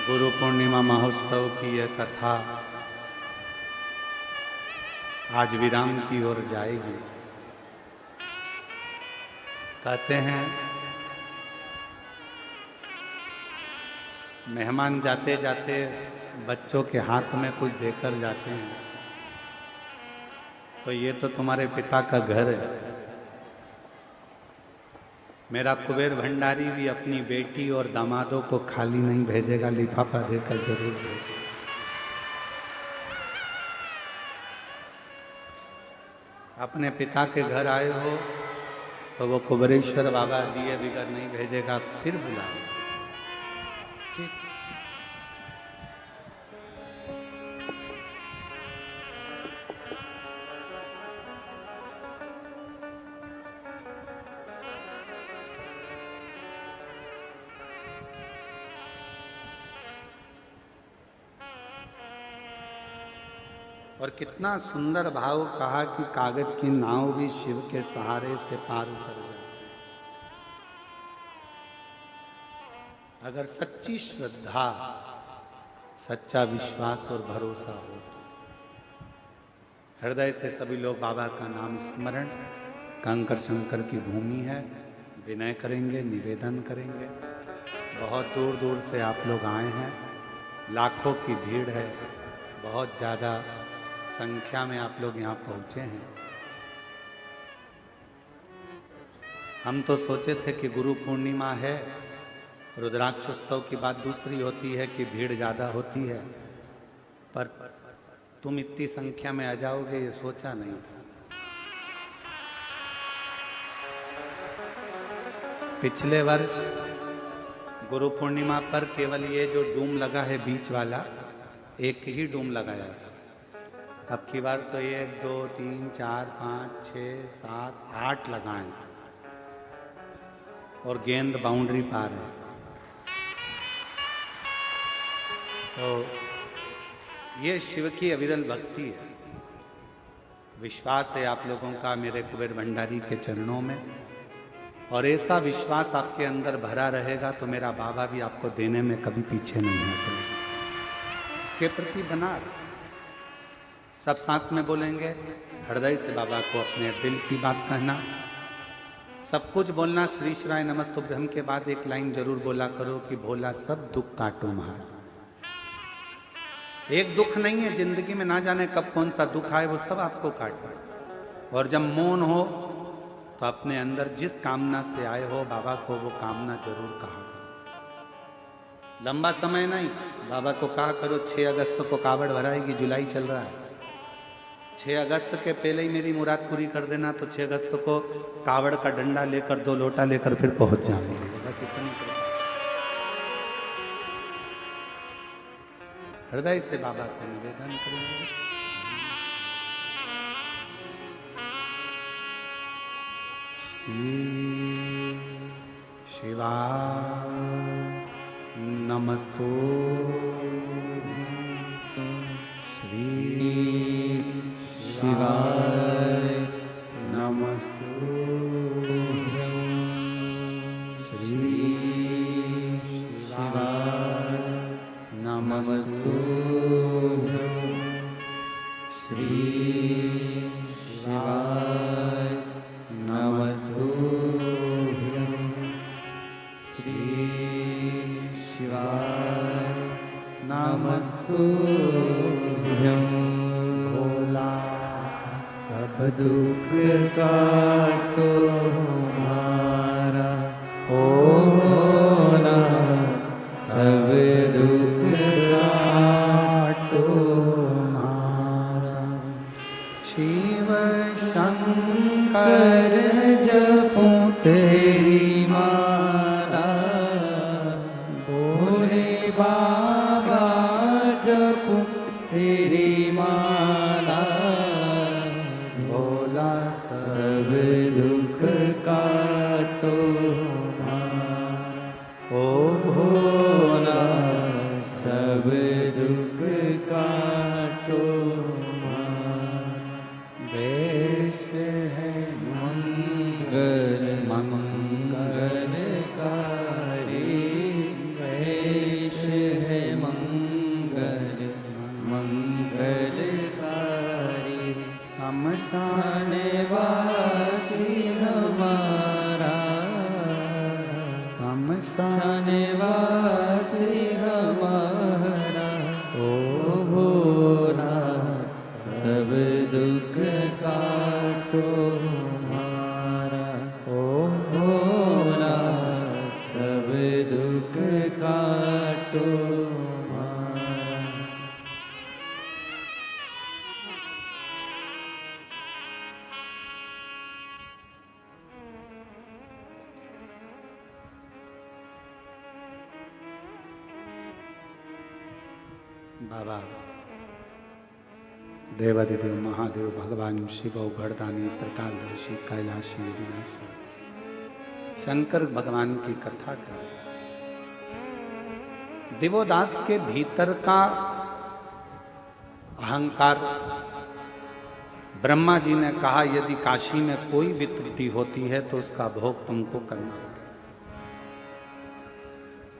गुरु पूर्णिमा महोत्सव की यह कथा आज विराम की ओर जाएगी। कहते हैं मेहमान जाते जाते बच्चों के हाथ में कुछ देकर जाते हैं, तो ये तो तुम्हारे पिता का घर है। मेरा कुबेर भंडारी भी अपनी बेटी और दामादों को खाली नहीं भेजेगा, लिफाफा देकर जरूर भेजेगा। अपने पिता के घर आए हो तो वो कुबेरेश्वर बाबा दिए बिगर नहीं भेजेगा, फिर बुलाएगा। ठीक। और कितना सुंदर भाव कहा कि कागज की नाव भी शिव के सहारे से पार उतर जाए। अगर सच्ची श्रद्धा, सच्चा विश्वास और भरोसा हो, हृदय से सभी लोग बाबा का नाम स्मरण, कंकर शंकर की भूमि है, विनय करेंगे, निवेदन करेंगे। बहुत दूर दूर से आप लोग आए हैं, लाखों की भीड़ है, बहुत ज़्यादा संख्या में आप लोग यहाँ पहुँचे हैं। हम तो सोचे थे कि गुरु पूर्णिमा है, रुद्राक्षोत्सव की बात दूसरी होती है कि भीड़ ज़्यादा होती है, पर तुम इतनी संख्या में आ जाओगे ये सोचा नहीं था। पिछले वर्ष गुरु पूर्णिमा पर केवल ये जो डूम लगा है बीच वाला, एक ही डूम लगाया था। अब की बार तो 1 2 3 4 5 6 7 8 लगाएं और गेंद बाउंड्री पार है। तो ये शिव की अविरल भक्ति है। विश्वास है आप लोगों का मेरे कुबेर भंडारी के चरणों में, और ऐसा विश्वास आपके अंदर भरा रहेगा तो मेरा बाबा भी आपको देने में कभी पीछे नहीं हटेगा। उसके प्रति बना रहे। सब साथ में बोलेंगे, हृदय से बाबा को अपने दिल की बात कहना, सब कुछ बोलना। श्री शिवाय नमस्तुभ्यम के बाद एक लाइन जरूर बोला करो कि भोला सब दुख काटो महारा। एक दुख नहीं है जिंदगी में, ना जाने कब कौन सा दुख आए, वो सब आपको काटना। और जब मौन हो तो अपने अंदर जिस कामना से आए हो बाबा को वो कामना जरूर कहा करो। लंबा समय नहीं, बाबा को कहा करो 6 अगस्त को कावड़ भराएगी, जुलाई चल रहा है, 6 अगस्त के पहले ही मेरी मुराद पूरी कर देना, तो 6 अगस्त को कावड़ का डंडा लेकर 2 लोटा लेकर फिर पहुंच जाऊंगी। बस इतनी हृदय से बाबा से निवेदन करेंगे। शिवा नमस्तु श्री शिवाय नमस्तु श्री शिवाय नमस्तु श्री शिवाय नमस्तु श्री शिवाय नमस्तुभ्यं। भोला सब दुख काटो हमारा, ओ भोला सब दुख काटो हमारा। शिव शंकर जपो तेरी माला, भोले बाबा जपो तेरी माला। भोला सब दुख काटो हमारा, ओ भोला सब दुख काटो हमारा। वेश है मंगल मंगलकारी, वेश है मंगल मंगलकारी। शमशान वासी हमारा, शमशान वासी हमारा। ओ भोला सब दुख काटो हमारा, ओ भोला सब दुख काटो हमारा। बाबा देवादिदेव महादेव भगवान शिव गर्दानी त्रिकालदर्शी कैलाशी विनाशी शंकर भगवान की कथा कर। दिवोदास के भीतर का अहंकार, ब्रह्मा जी ने कहा यदि काशी में कोई भी त्रुटि होती है तो उसका भोग तुमको करना होगा।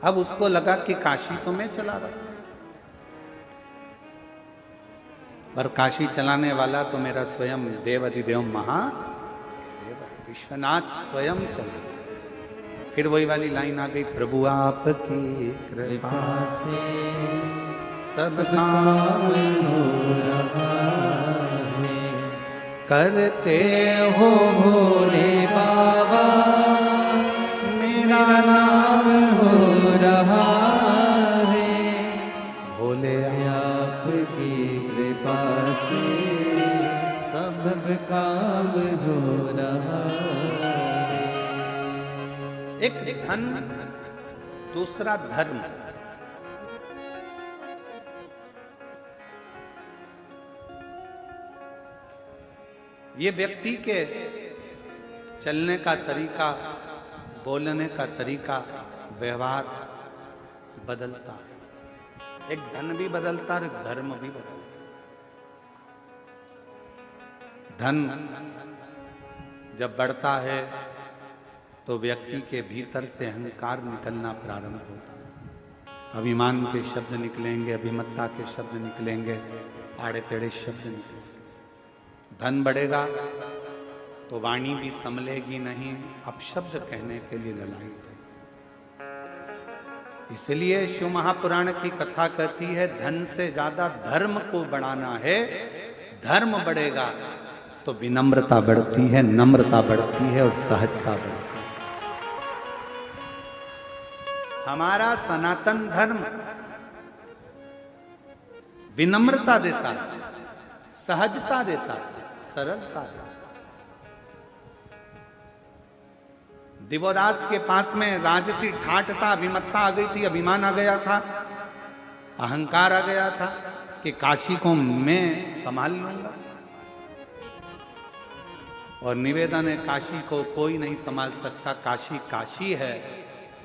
अब उसको लगा कि काशी तो मैं चला रहा, पर काशी चलाने वाला तो मेरा स्वयं देवादिदेव महादेव विश्वनाथ स्वयं चला। फिर वही वाली लाइन आ गई, प्रभु आपकी कृपा से सब काम हो रहा है, करते हो भोले बाबा मेरा नाम हो रहा है। भोले आपकी कृपा से सब काम हो रहा है। एक धन, दूसरा धर्म। ये व्यक्ति के चलने का तरीका, बोलने का तरीका, व्यवहार बदलता है। एक धन भी बदलता है और एक धर्म भी बदलता है। धन जब बढ़ता है तो व्यक्ति के भीतर से अहंकार निकलना प्रारंभ होता है। अभिमान के शब्द निकलेंगे, अभिमत्ता के शब्द निकलेंगे, आड़े टेढ़े शब्द निकलेंगे। धन बढ़ेगा तो वाणी भी संभलेगी नहीं, अपशब्द कहने के लिए ललायित है। इसलिए शिव महापुराण की कथा कहती है धन से ज्यादा धर्म को बढ़ाना है। धर्म बढ़ेगा तो विनम्रता बढ़ती है, नम्रता बढ़ती है और सहजता बढ़ती है। हमारा सनातन धर्म विनम्रता देता है, सहजता देता है, सरलता देता है। दिवोदास के पास में राजसी ठाठ था, अभिमत्ता आ गई थी, अभिमान आ गया था, अहंकार आ गया था कि काशी को मैं संभाल लूंगा। और निवेदन है, काशी को कोई नहीं संभाल सकता, काशी काशी है,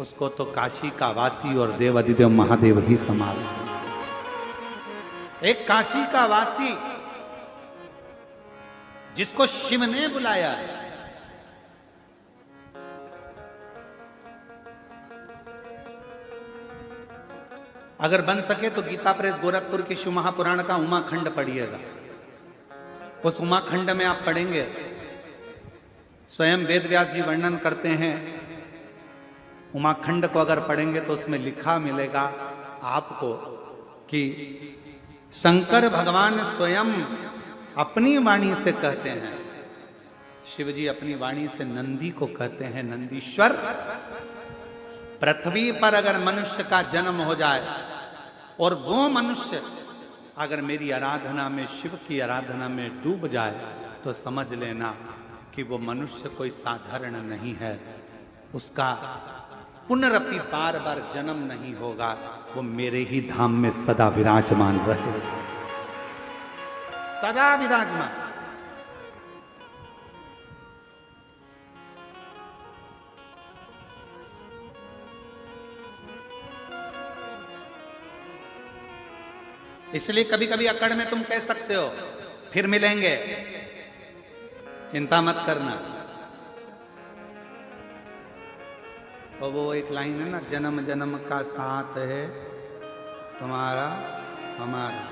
उसको तो काशी का वासी और देव अधिदेव महादेव ही संभाल सकते। एक काशी का वासी जिसको शिव ने बुलाया, अगर बन सके तो गीता प्रेस गोरखपुर के शिव महापुराण का उमाखंड पढ़िएगा। उस उमाखंड में आप पढ़ेंगे, स्वयं वेद व्यास जी वर्णन करते हैं। उमाखंड को अगर पढ़ेंगे तो उसमें लिखा मिलेगा आपको कि शंकर भगवान स्वयं अपनी वाणी से कहते हैं, शिव जी अपनी वाणी से नंदी को कहते हैं, नंदीश्वर, पृथ्वी पर अगर मनुष्य का जन्म हो जाए और वो मनुष्य अगर मेरी आराधना में, शिव की आराधना में डूब जाए, तो समझ लेना कि वो मनुष्य कोई साधारण नहीं है, उसका पुनरपि बार बार जन्म नहीं होगा, वो मेरे ही धाम में सदा विराजमान रहे, सदा विराजमान। इसलिए कभी कभी अकड़ में तुम कह सकते हो फिर मिलेंगे, चिंता मत करना। और वो एक लाइन है ना, जन्म जन्म का साथ है तुम्हारा हमारा।